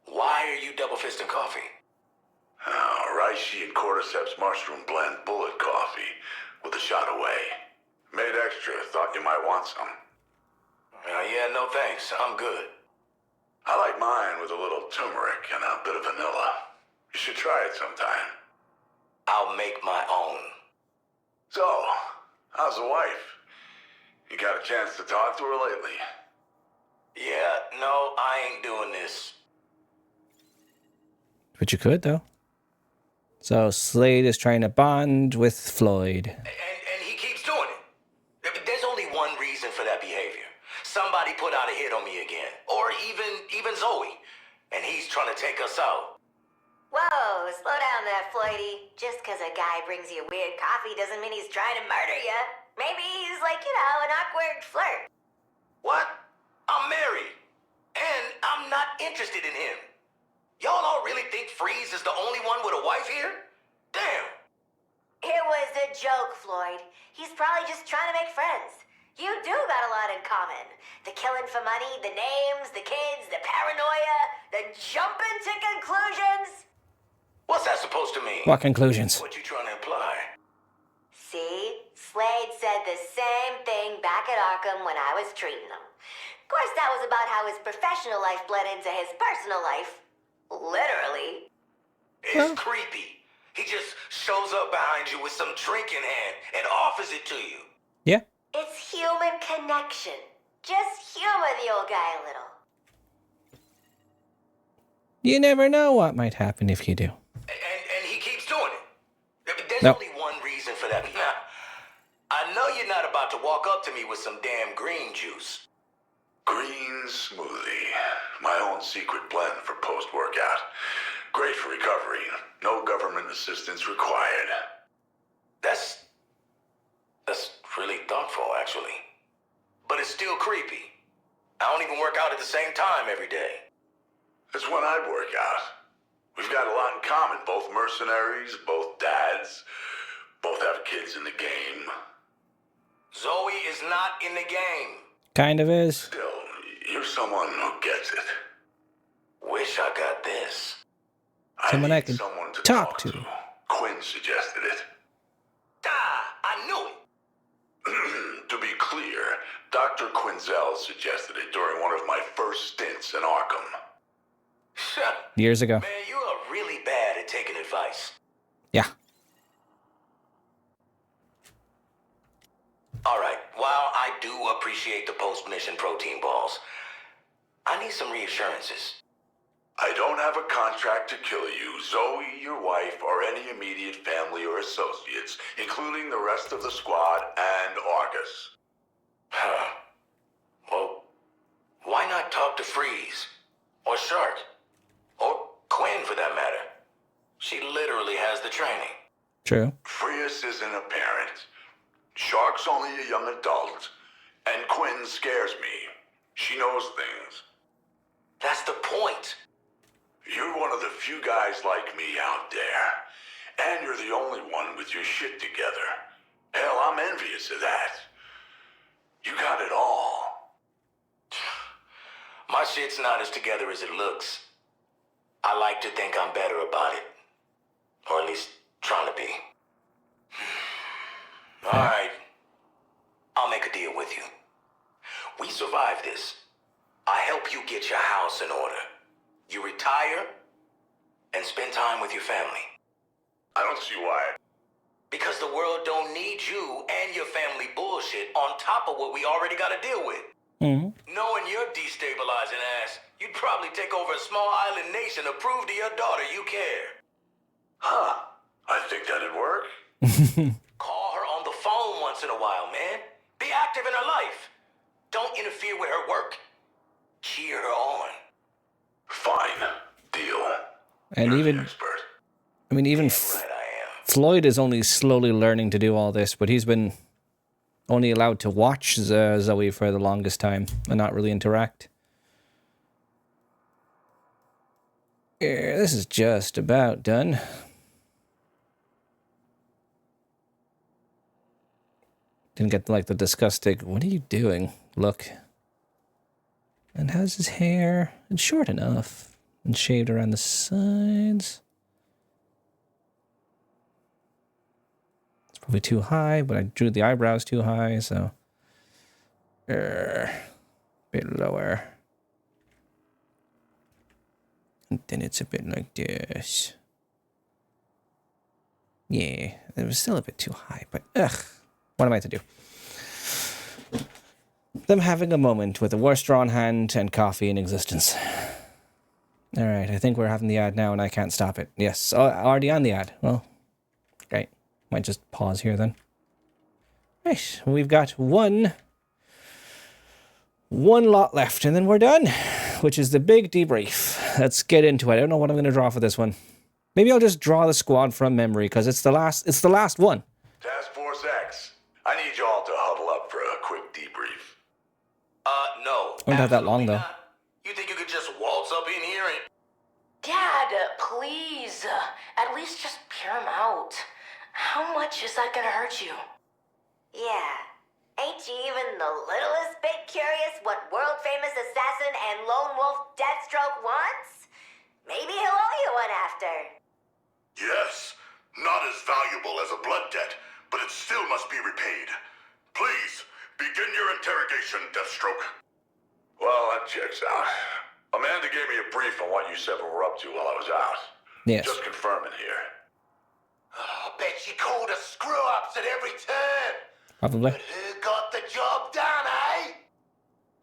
S10: Why are you double fisting coffee?
S3: Reishi and cordyceps mushroom blend bullet coffee with a shot away. Made extra. Thought you might want some.
S10: Yeah, no thanks. I'm good.
S3: I like mine with a little turmeric and a bit of vanilla. You should try it sometime.
S10: I'll make my own.
S3: So, how's the wife? You got a chance to talk to her lately?
S10: Yeah, no, I ain't doing this.
S1: But you could, though. So Slade is trying to bond with Floyd.
S10: And he keeps doing it. There's only one reason for that behavior. Somebody put out a hit on me again. Or even Zoe. And he's trying to take us out.
S8: Whoa, slow down there, Floydie. Just because a guy brings you weird coffee doesn't mean he's trying to murder you. Maybe he's like, an awkward flirt.
S10: What? I'm married. And I'm not interested in him. Y'all all really think Freeze is the only one with a wife here? Damn.
S8: It was a joke, Floyd. He's probably just trying to make friends. You do got a lot in common. The killing for money, the names, the kids, the paranoia, the jumping to conclusions.
S10: What's that supposed to mean?
S1: What conclusions?
S10: What you trying to imply?
S8: See? Slade said the same thing back at Arkham when I was treating him. Of course, that was about how his professional life bled into his personal life. Literally.
S10: It's creepy. He just shows up behind you with some drink in hand and offers it to you.
S1: Yeah.
S8: It's human connection. Just humor the old guy a little.
S1: You never know what might happen if you do.
S10: And he keeps doing it. There's
S1: No.
S10: only one reason for that. Now, I know you're not about to walk up to me with some damn green juice.
S3: Green smoothie. My own secret blend for post-workout. Great for recovery. No government assistance required.
S10: That's really thoughtful, actually. But it's still creepy. I don't even work out at the same time every day.
S3: That's when I'd work out. We've got a lot in common. Both mercenaries, both dads, both have kids in the game.
S10: Zoe is not in the game.
S1: Kind of is.
S3: Still, you're someone who gets it.
S10: Wish I got this.
S1: Someone I
S3: need
S1: can
S3: someone to
S1: talk to.
S3: Quinn suggested it.
S10: Ah, I knew it.
S3: To be clear, Dr. Quinzel suggested it during one of my first stints in Arkham.
S1: Years ago.
S10: Man, you are really bad at taking advice.
S1: Yeah.
S10: All right, while I do appreciate the post-mission protein balls, I need some reassurances.
S3: I don't have a contract to kill you, Zoe, your wife, or any immediate family or associates, including the rest of the squad and Argus.
S10: Huh. Well, why not talk to Freeze? Or Shark? Or Quinn, for that matter? She literally has the training.
S1: True.
S3: Freeze isn't a parent. Shark's only a young adult. And Quinn scares me. She knows things.
S10: That's the point.
S3: You're one of the few guys like me out there. And you're the only one with your shit together. Hell, I'm envious of that. You got it all.
S10: My shit's not as together as it looks. I like to think I'm better about it. Or at least trying to be. Alright. I'll make a deal with you. We survive this. I help you get your house in order. You retire and spend time with your family.
S3: I don't see why.
S10: Because the world don't need you and your family bullshit on top of what we already got to deal with.
S1: Mm-hmm.
S10: Knowing your destabilizing ass, you'd probably take over a small island nation to prove to your daughter you care.
S3: Huh. I think that'd work.
S10: Call her on the phone once in a while, man. Be active in her life. Don't interfere with her work. Cheer her on.
S3: Fine. Deal.
S1: And
S3: You're
S1: even,
S3: the expert.
S1: I mean, even
S10: Right, I am.
S1: Floyd is only slowly learning to do all this, but he's been only allowed to watch Zoe for the longest time and not really interact. Yeah, this is just about done. Didn't get like the disgusting, what are you doing? Look. And how's his hair? It's short enough. And shaved around the sides. It's probably too high, but I drew the eyebrows too high, so. Bit lower. And then it's a bit like this. Yeah, it was still a bit too high, but ugh. What am I to do? Them having a moment with the worst drawn hand and coffee in existence. Alright, I think we're having the ad now and I can't stop it. Yes, already on the ad. Well, great. Might just pause here then. Right, we've got one lot left and then we're done. Which is the big debrief. Let's get into it. I don't know what I'm going to draw for this one. Maybe I'll just draw the squad from memory because it's the last one.
S3: Task Force X, I need you all to huddle up for a quick debrief.
S10: No.
S1: Won't have that long, though.
S10: Not. You think you could just waltz up in here and...
S12: Dad, please. At least just peer him out. How much is that gonna hurt you?
S8: Yeah. Ain't you even the littlest bit curious what world-famous assassin and lone wolf Deathstroke wants? Maybe he'll owe you one after.
S3: Yes, not as valuable as a blood debt, but it still must be repaid. Please, begin your interrogation, Deathstroke. Well, that checks out. Amanda gave me a brief on what you several were up to while I was out.
S1: Yes.
S3: Just confirming here.
S9: I bet she called us screw-ups at every turn.
S1: Probably.
S9: But who got the job done, eh?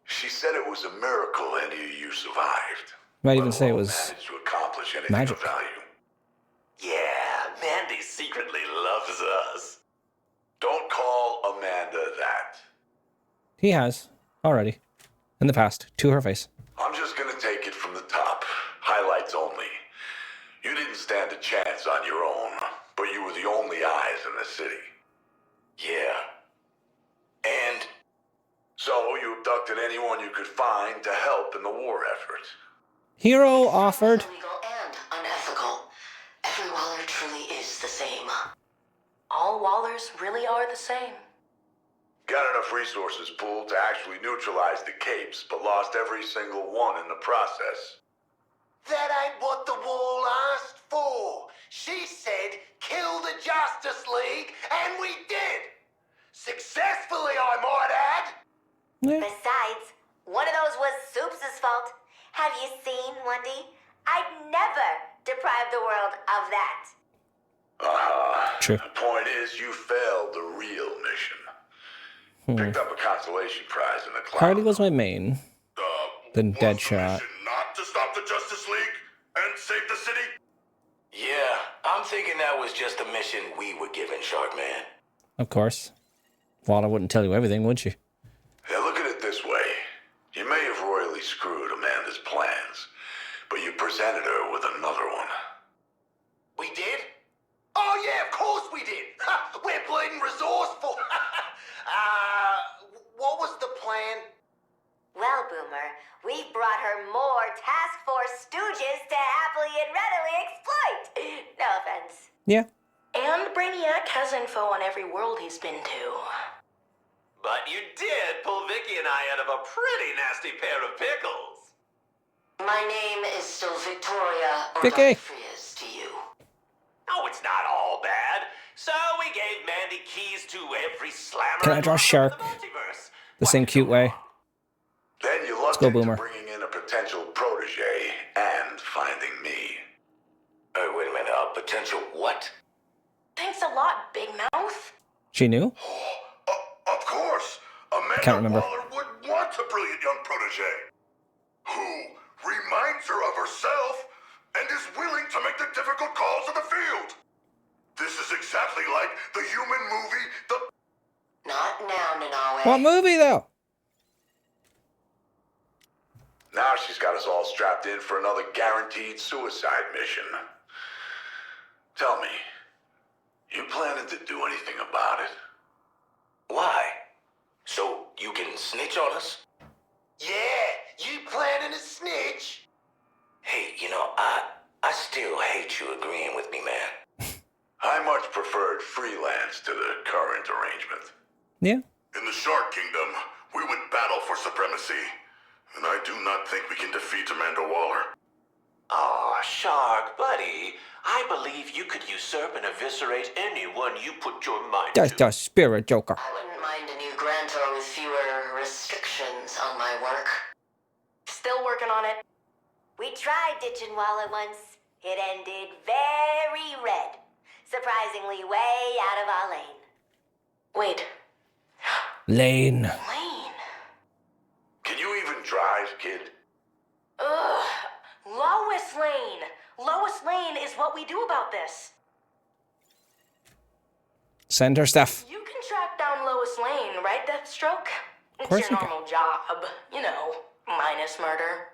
S3: She said it was a miracle any of you survived.
S1: Might even
S3: Let
S1: say it
S3: alone
S1: was
S3: managed to accomplish anything
S1: magic.
S3: of value.
S7: Yeah, Mandy secretly loves us.
S3: Don't call Amanda that.
S1: He has already. In the past, to her face.
S3: I'm just gonna take it from the top. Highlights only. You didn't stand a chance on your own, but you were the only eyes in the city.
S10: Yeah. And
S3: So you abducted anyone you could find to help in the war effort.
S1: Hero offered.
S6: Illegal and unethical. Every Waller truly is the same.
S12: All Wallers really are the same.
S3: Got enough resources pooled to actually neutralize the capes, but lost every single one in the process.
S9: That ain't what the wall asked for. She said, kill the Justice League, and we did. Successfully, I might add.
S1: Yeah.
S8: Besides, one of those was Soups' fault. Have you seen, Wendy? I'd never deprive the world of that.
S1: True.
S3: The point is, you failed the real mission. Picked up a consolation prize in the cloud.
S1: Hardy was my main. Then Deadshot.
S3: Not to stop the Justice League and save the city?
S10: yeah, I'm thinking that was just a mission we were given, Sharkman.
S1: Of course. Well, I wouldn't tell you everything, would she?
S3: Yeah, look at it this way. You may have royally screwed Amanda's plans, but you presented her with another one.
S9: We did? Oh, yeah, of course we did. We're bleeding resourceful. What was the plan?
S8: Well, Boomer, we brought her more task force stooges to happily and readily exploit. No offense.
S1: Yeah.
S12: And Brainiac has info on every world he's been to.
S7: But you did pull Vicky and I out of a pretty nasty pair of pickles.
S6: My name is still Victoria or
S1: Vicky.
S6: Dr. Frias to you.
S7: Oh, it's not all bad. So we gave Mandy keys to every slammer.
S1: Can I draw
S7: and
S1: Shark?
S7: locker in the multiverse.
S1: The
S7: What
S1: same
S7: could
S1: cute
S7: go
S1: way.
S7: wrong?
S3: Then you lucked
S1: go,
S3: into
S1: Boomer.
S3: bringing in a potential protege and finding me.
S10: Wait a minute, potential what?
S12: Thanks a lot, Big Mouth.
S1: She knew?
S3: Of course, Amanda
S1: Can't remember.
S3: Waller would want a brilliant young protege who reminds her of herself and is willing to make the difficult calls of the field. This is exactly like the human movie,
S6: Not now, Nanawe.
S1: What movie, though?
S3: Now she's got us all strapped in for another guaranteed suicide mission. Tell me, you planning to do anything about it?
S10: Why? So you can snitch on us?
S9: Yeah, you planning to snitch?
S10: Hey, you know, I still hate you agreeing with me, man.
S3: I much preferred freelance to the current arrangement.
S1: Yeah.
S3: In the Shark Kingdom, we would battle for supremacy. And I do not think we can defeat Amanda Waller.
S7: Aw, Shark, buddy. I believe you could usurp and eviscerate anyone you put your mind
S1: That's
S7: to.
S1: the spirit Joker.
S6: I wouldn't mind a new grantor with fewer restrictions on my work.
S12: Still working on it.
S8: We tried ditching Waller once. It ended very red. Surprisingly way out of our lane.
S12: Wait,
S1: Lane.
S12: Lane.
S3: Can you even drive, kid?
S12: Ugh. Lois Lane. Lois Lane is what we do about this.
S1: Send her stuff.
S12: You can track down Lois Lane, right, Deathstroke?
S1: course
S12: It's
S1: you
S12: your
S1: can.
S12: normal job. You know, minus murder.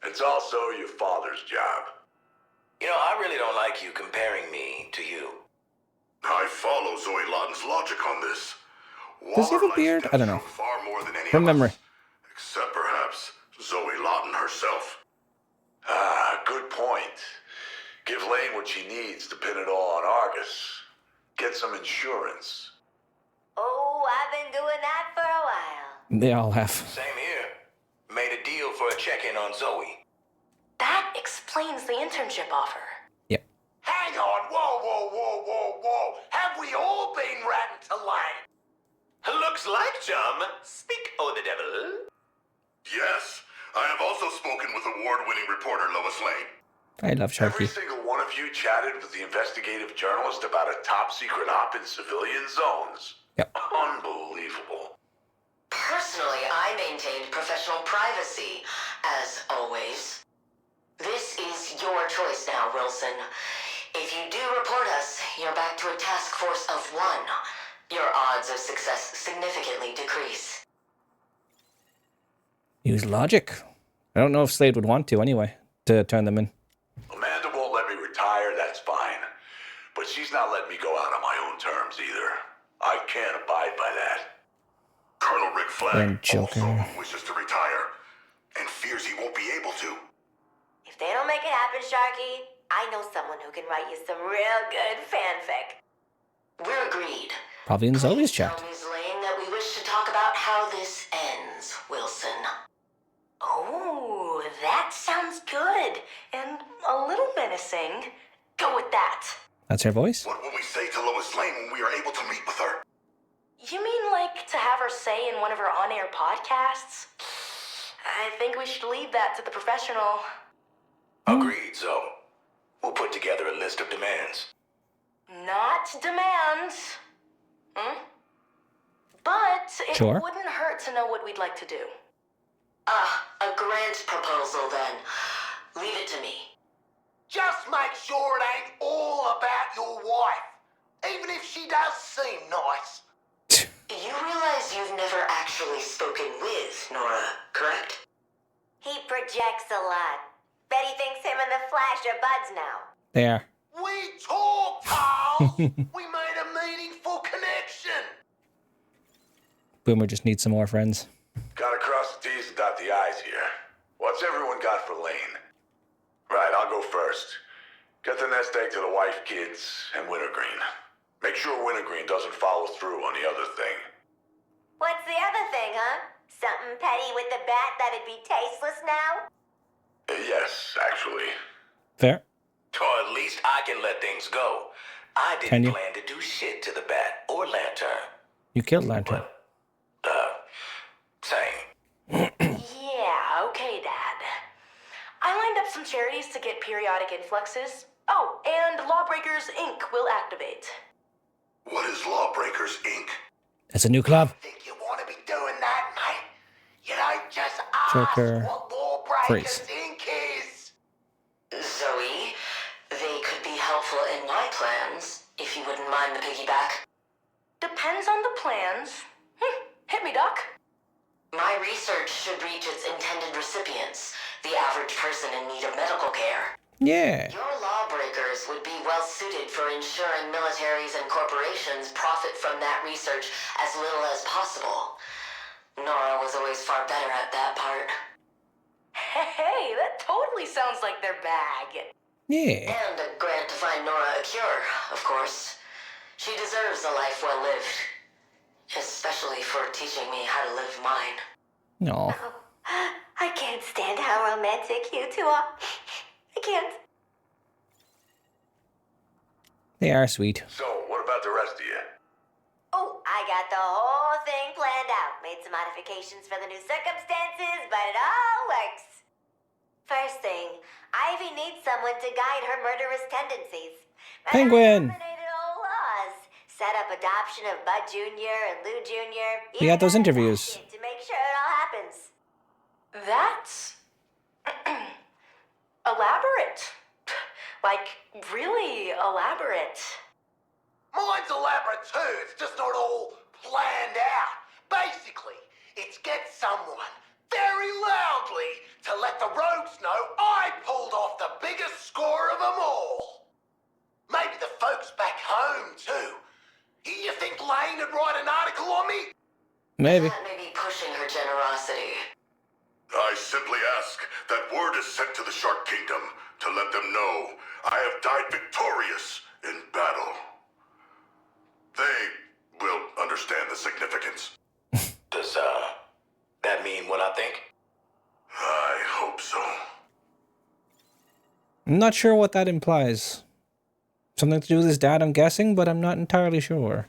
S3: It's also your father's job.
S10: You know, I really don't like you comparing me to you.
S3: I follow Zoe Lawton's logic on this.
S1: Does he have a
S3: Waller
S1: beard?
S3: likes
S1: I don't know.
S3: Deathstroke far more than any
S1: From
S3: of us,
S1: memory.
S3: except perhaps Zoe Lawton herself. Good point. Give Lane what she needs to pin it all on Argus. Get some insurance.
S8: Oh, I've been doing that for a while.
S1: They all have.
S10: Same here. Made a deal for a check-in on Zoe.
S12: That explains the internship offer.
S1: Yep.
S9: Hang on, whoa. Have we all been ratting to Lane?
S7: Looks like, chum. Speak, oh the devil.
S3: Yes, I have also spoken with award-winning reporter Lois Lane.
S1: I love
S3: Every
S1: Sharky.
S3: single one of you chatted with the investigative journalist about a top-secret op in civilian zones.
S1: Yep.
S3: Unbelievable.
S6: Personally, I maintained professional privacy, as always. This is your choice now, Wilson. If you do report us, you're back to a task force of 1. Your odds of success significantly decrease.
S1: Use logic. I don't know if Slade would want to anyway, to turn them in.
S3: Amanda won't let me retire, that's fine. But she's not letting me go out on my own terms either. I can't abide by that. Colonel Rick Flag
S1: Joker.
S3: also wishes to retire and fears he won't be able to.
S8: If they don't make it happen, Sharky, I know someone who can write you some real good fanfic.
S6: We're agreed.
S1: Probably in Zoe's chat.
S6: Tell Ms. Lane that we wish to talk about how this ends, Wilson.
S12: Oh, that sounds good. And a little menacing. Go with that.
S1: That's her voice?
S3: What will we say to Lois Lane when we are able to meet with her?
S12: You mean like to have her say in one of her on-air podcasts? I think we should leave that to the professional.
S10: Agreed, Zoe. We'll put together a list of demands.
S12: Not demands. But it
S1: Sure.
S12: wouldn't hurt to know what we'd like to do.
S6: A grant proposal then. Leave it to me.
S9: Just make sure it ain't all about your wife, even if she does seem nice.
S6: You realize you've never actually spoken with Nora, correct?
S8: He projects a lot. Bet he thinks him and the Flash are buds now.
S1: There.
S9: We talked, Carl. We made a meaningful connection.
S1: Boomer just needs some more friends.
S3: Gotta cross the T's and dot the I's here. What's everyone got for Lane? Right, I'll go first. Get the nest egg to the wife, kids, and Wintergreen. Make sure Wintergreen doesn't follow through on the other thing.
S8: What's the other thing, huh? Something petty with the bat that'd be tasteless now?
S3: Yes, actually.
S1: Fair.
S10: Or at least I can let things go. I
S1: Can
S10: didn't
S1: you?
S10: plan to do shit to the Bat or Lantern.
S1: You killed Lantern.
S10: Same.
S12: Yeah, okay, Dad. I lined up some charities to get periodic influxes. Oh, and Lawbreakers Inc. will activate.
S3: What is Lawbreakers, Inc.?
S1: It's a new club.
S9: Think you want to be doing that, mate? You don't just ask
S1: Joker.
S9: what Lawbreakers
S1: Freeze.
S9: Inc. is.
S6: Zoe, they could be helpful in my plans, if you wouldn't mind the piggyback.
S12: Depends on the plans. Hit me, Doc.
S6: My research should reach its intended recipients, the average person in need of medical care.
S1: Yeah.
S6: Your lawbreakers would be well suited for ensuring militaries and corporations profit from that research as little as possible. Nora was always far better at that part.
S12: Hey, that totally sounds like their bag.
S1: Yeah.
S6: And a grant to find Nora a cure, of course. She deserves a life well lived. Especially for teaching me how to live mine.
S1: No.
S8: Oh, I can't stand how romantic you two are. I can't.
S1: They are sweet.
S3: So, what about the rest of you?
S8: Oh, I got the whole thing planned out. Made some modifications for the new circumstances, but it all works. First thing, Ivy needs someone to guide her murderous tendencies. And
S1: Penguin.
S8: I nominated old Oz. Set up adoption of Bud Jr. and Lou Jr.
S1: We got those
S8: Even
S1: interviews.
S8: adopted to make sure it all happens.
S12: That's elaborate. Like, really elaborate.
S9: Mine's elaborate too, it's just not all planned out. Basically, it's get someone very loudly to let the rogues know I pulled off the biggest score of them all. Maybe the folks back home too. You think Lane would write an article on me?
S1: Maybe.
S6: That may be pushing her generosity.
S3: I simply ask that word is sent to the Shark Kingdom to let them know I have died victorious in battle. They will understand the significance.
S10: Does, that mean what I think?
S3: I hope so.
S1: I'm not sure what that implies. Something to do with his dad, I'm guessing, but I'm not entirely sure.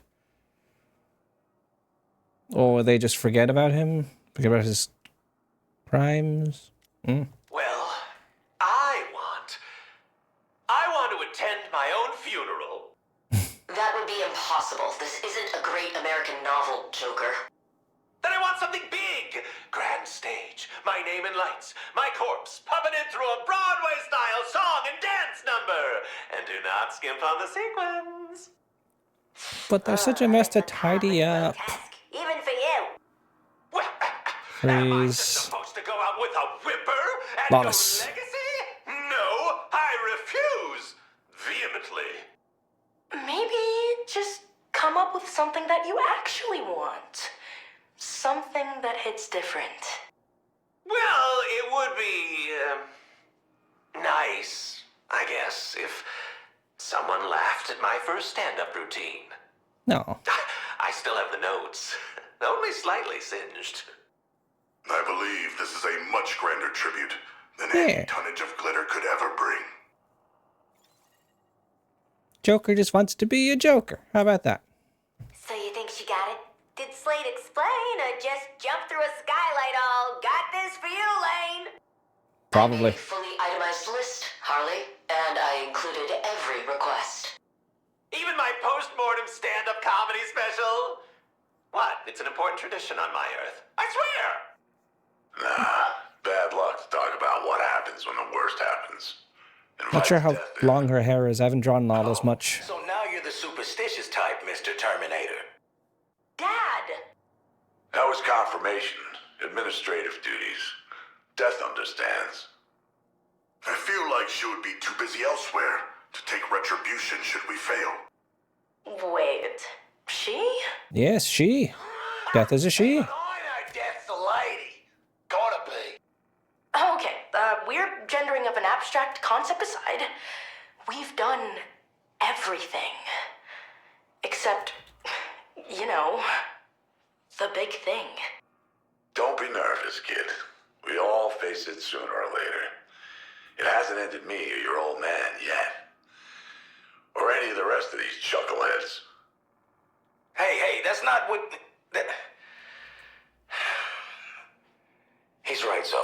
S1: Or they just forget about him? Forget about his crimes?
S7: Well, I want to attend my own funeral.
S6: That would be impossible. This isn't a great American novel, Joker.
S7: Then I want something big. Grand stage, my name in lights, my corpse puppeted through a Broadway-style song and dance number. And do not skimp on the sequins.
S1: But there's such a mess to tidy up.
S8: Even for you.
S7: Well, am I
S1: Freeze.
S7: supposed wants to go out with a whimper and
S1: Lawless.
S7: go legacy? No, I refuse. Vehemently.
S12: Maybe just come up with something that you actually want. Something that hits different.
S7: Well, it would be nice, I guess, if someone laughed at my first stand-up routine.
S1: No.
S7: I still have the notes, only slightly singed.
S3: I believe this is a much grander tribute than
S1: Yeah.
S3: any tonnage of glitter could ever bring.
S1: Joker just wants to be a Joker. How about that?
S8: So you think she got it? Did Slade explain or just jump through a skylight all, got this for you, Lane?
S6: I
S1: Probably.
S6: made a fully itemized list, Harley, and I included every request.
S7: Even my post-mortem stand-up comedy special? What? It's an important tradition on my Earth. I swear!
S3: Nah, bad luck to talk about what happens when the worst happens.
S1: Not sure how
S3: Invites death
S1: long her hair is. I haven't drawn Lawless much.
S10: So now you're the superstitious type, Mr. Terminator.
S12: Dad!
S3: That was confirmation. Administrative duties. Death understands. I feel like she would be too busy elsewhere to take retribution should we fail.
S12: Wait, she?
S1: Yes, she. Death is a she.
S9: I know Death's a lady. Gotta be.
S12: Okay, weird gendering of an abstract concept aside, we've done everything. Except, you know, the big thing.
S3: Don't be nervous, kid. We all face it sooner or later. It hasn't ended me or your old man yet. Or any of the rest of these chuckleheads.
S10: Hey, that's not what... That... He's right, Zo.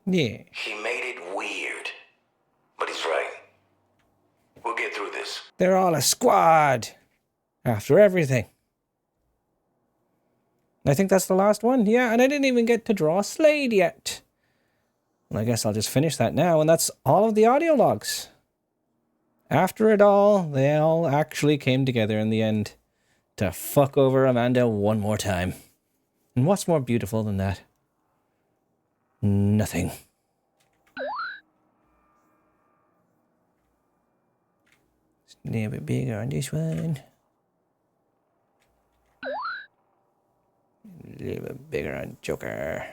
S1: Yeah.
S10: He made it weird. But he's right. We'll get through this.
S1: They're all a squad. After everything. I think that's the last one. Yeah, and I didn't even get to draw Slade yet. Well, I guess I'll just finish that now, and that's all of the audio logs. After it all, they all actually came together in the end to fuck over Amanda one more time. And what's more beautiful than that? Nothing. Just a little bit bigger on this one. A little bit bigger on Joker.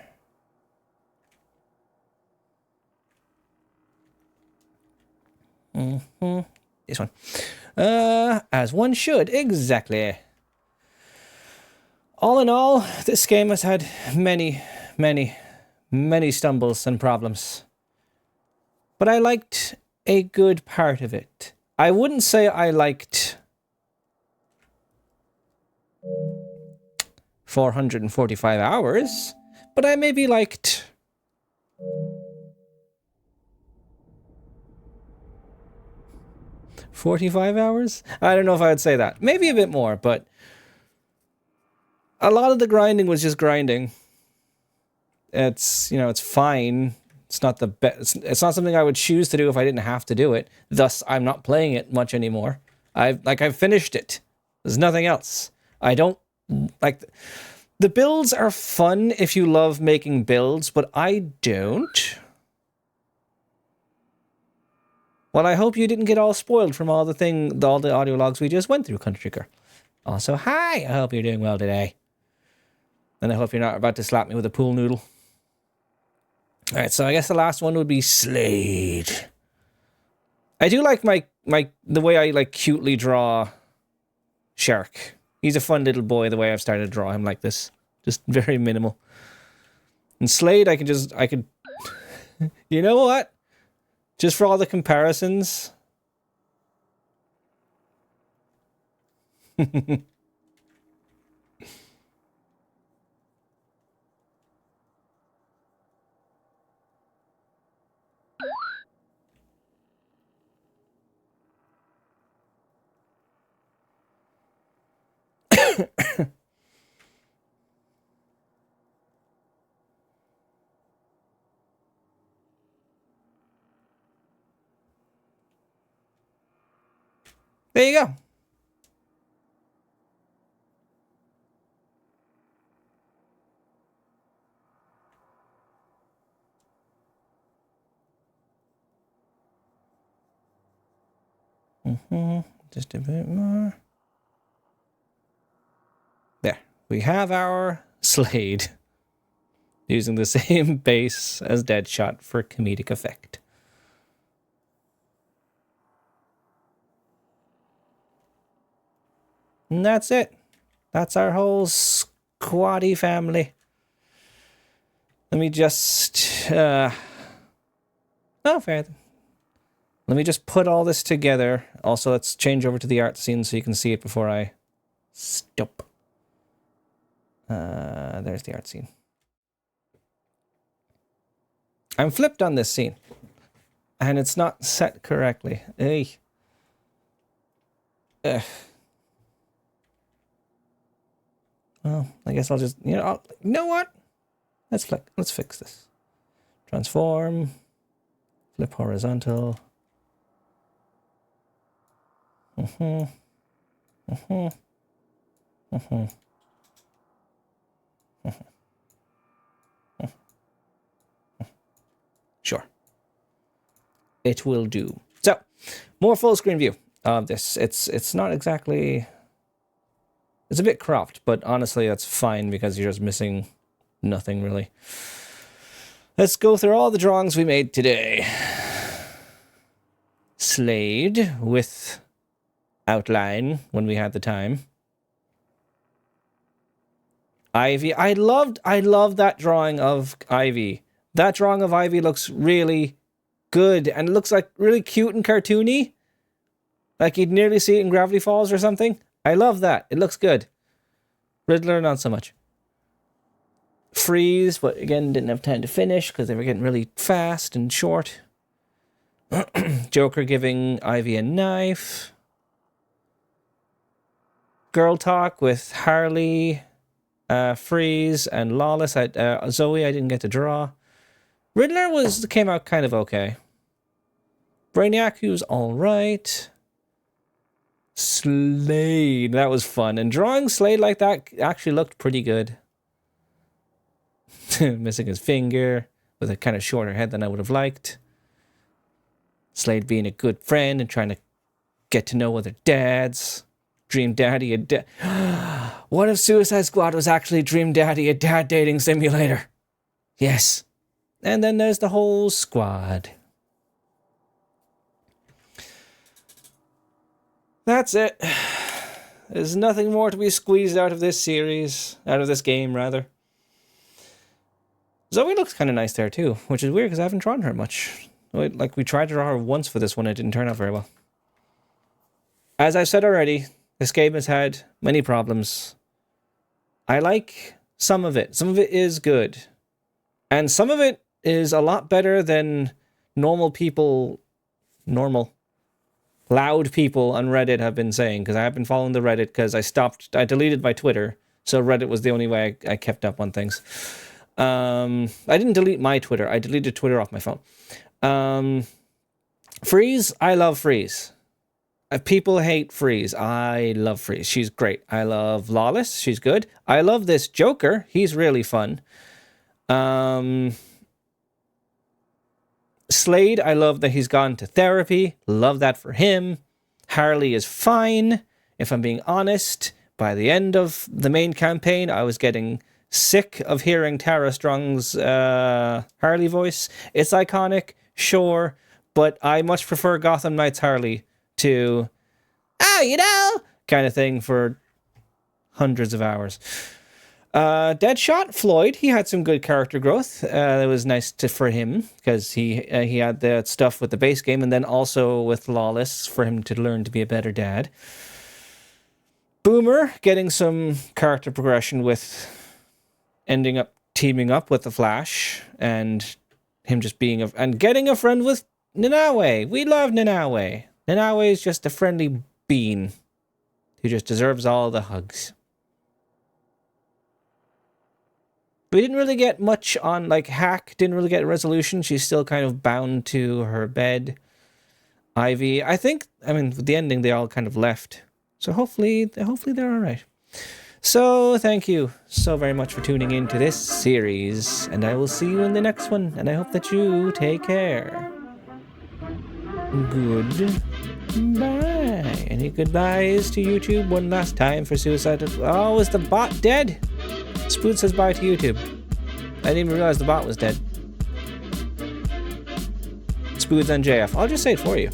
S1: This one. As one should, exactly. All in all, this game has had many stumbles and problems. But I liked a good part of it. I wouldn't say I liked 445 hours, but I maybe liked 45 hours? I don't know if I would say that. Maybe a bit more, but a lot of the grinding was just grinding. It's, you know, it's fine. It's not the best. It's not something I would choose to do if I didn't have to do it. Thus, I'm not playing it much anymore. I've finished it. There's nothing else. I don't like the builds are fun if you love making builds, but I don't. Well, I hope you didn't get all spoiled from all the audio logs we just went through, Country Girl. Also, hi. I hope you're doing well today. And I hope you're not about to slap me with a pool noodle. All right, so I guess the last one would be Slade. I do like the way I like cutely draw Shark. He's a fun little boy the way I've started to draw him like this. Just very minimal. And Slade, I could you know what? Just for all the comparisons. There you go. Just a bit more. There. We have our Slade. Using the same base as Deadshot for comedic effect. And that's it. That's our whole squatty family. Let me just... oh, fair. Let me just put all this together. Also, let's change over to the art scene so you can see it before I stop. There's the art scene. I'm flipped on this scene. And it's not set correctly. Ugh. Ugh. Well, I guess I'll just, you know what? Let's fix this. Transform. Flip horizontal. Sure. It will do. So, more full screen view of this. It's not exactly... It's a bit cropped, but honestly that's fine because you're just missing nothing really. Let's go through all the drawings we made today. Slade with outline when we had the time. Ivy. I loved that drawing of Ivy. That drawing of Ivy looks really good and it looks like really cute and cartoony. Like you'd nearly see it in Gravity Falls or something. I love that. It looks good. Riddler, not so much. Freeze, but again, didn't have time to finish because they were getting really fast and short. Joker giving Ivy a knife. Girl talk with Harley, Freeze, and Lawless. Zoe, I didn't get to draw. Riddler came out kind of okay. Brainiac, he was alright. Slade, that was fun. And drawing Slade like that actually looked pretty good. Missing his finger, with a kind of shorter head than I would have liked. Slade being a good friend and trying to get to know other dads. Dream Daddy, what if Suicide Squad was actually Dream Daddy, a dad dating simulator? Yes. And then there's the whole squad. That's it. There's nothing more to be squeezed out of this series. Out of this game, rather. Zoe looks kind of nice there, too. Which is weird, because I haven't drawn her much. Like, we tried to draw her once for this one. It didn't turn out very well. As I've said already, this game has had many problems. I like some of it. Some of it is good. And some of it is a lot better than loud people on Reddit have been saying, because I have been following the Reddit because I deleted my Twitter, so Reddit was the only way I kept up on things. I didn't delete my Twitter, I deleted Twitter off my phone. Freeze, I love Freeze. People hate Freeze. I love Freeze. She's great. I love Lawless. She's good. I love this Joker. He's really fun. Slade, I love that he's gone to therapy. Love that for him. Harley is fine. If I'm being honest, by the end of the main campaign, I was getting sick of hearing Tara Strong's Harley voice. It's iconic, sure, but I much prefer Gotham Knights Harley to, kind of thing for hundreds of hours. Deadshot, Floyd, he had some good character growth. It was nice for him because he had the stuff with the base game and then also with Lawless for him to learn to be a better dad. Boomer getting some character progression with ending up teaming up with the Flash and him just being and getting a friend with Nanaue. We love Nanaue. Nanaue is just a friendly bean who just deserves all the hugs. We didn't really get much on, like, Hack didn't really get a resolution. She's still kind of bound to her bed. Ivy, with the ending, they all kind of left. So hopefully they're all right. So thank you so very much for tuning in to this series, and I will see you in the next one, and I hope that you take care. Good. Bye. Any goodbyes to YouTube? One last time for Suicide. Oh, is the bot dead? Spood says bye to YouTube. I didn't even realize the bot was dead. Spood's on JF. I'll just say it for you.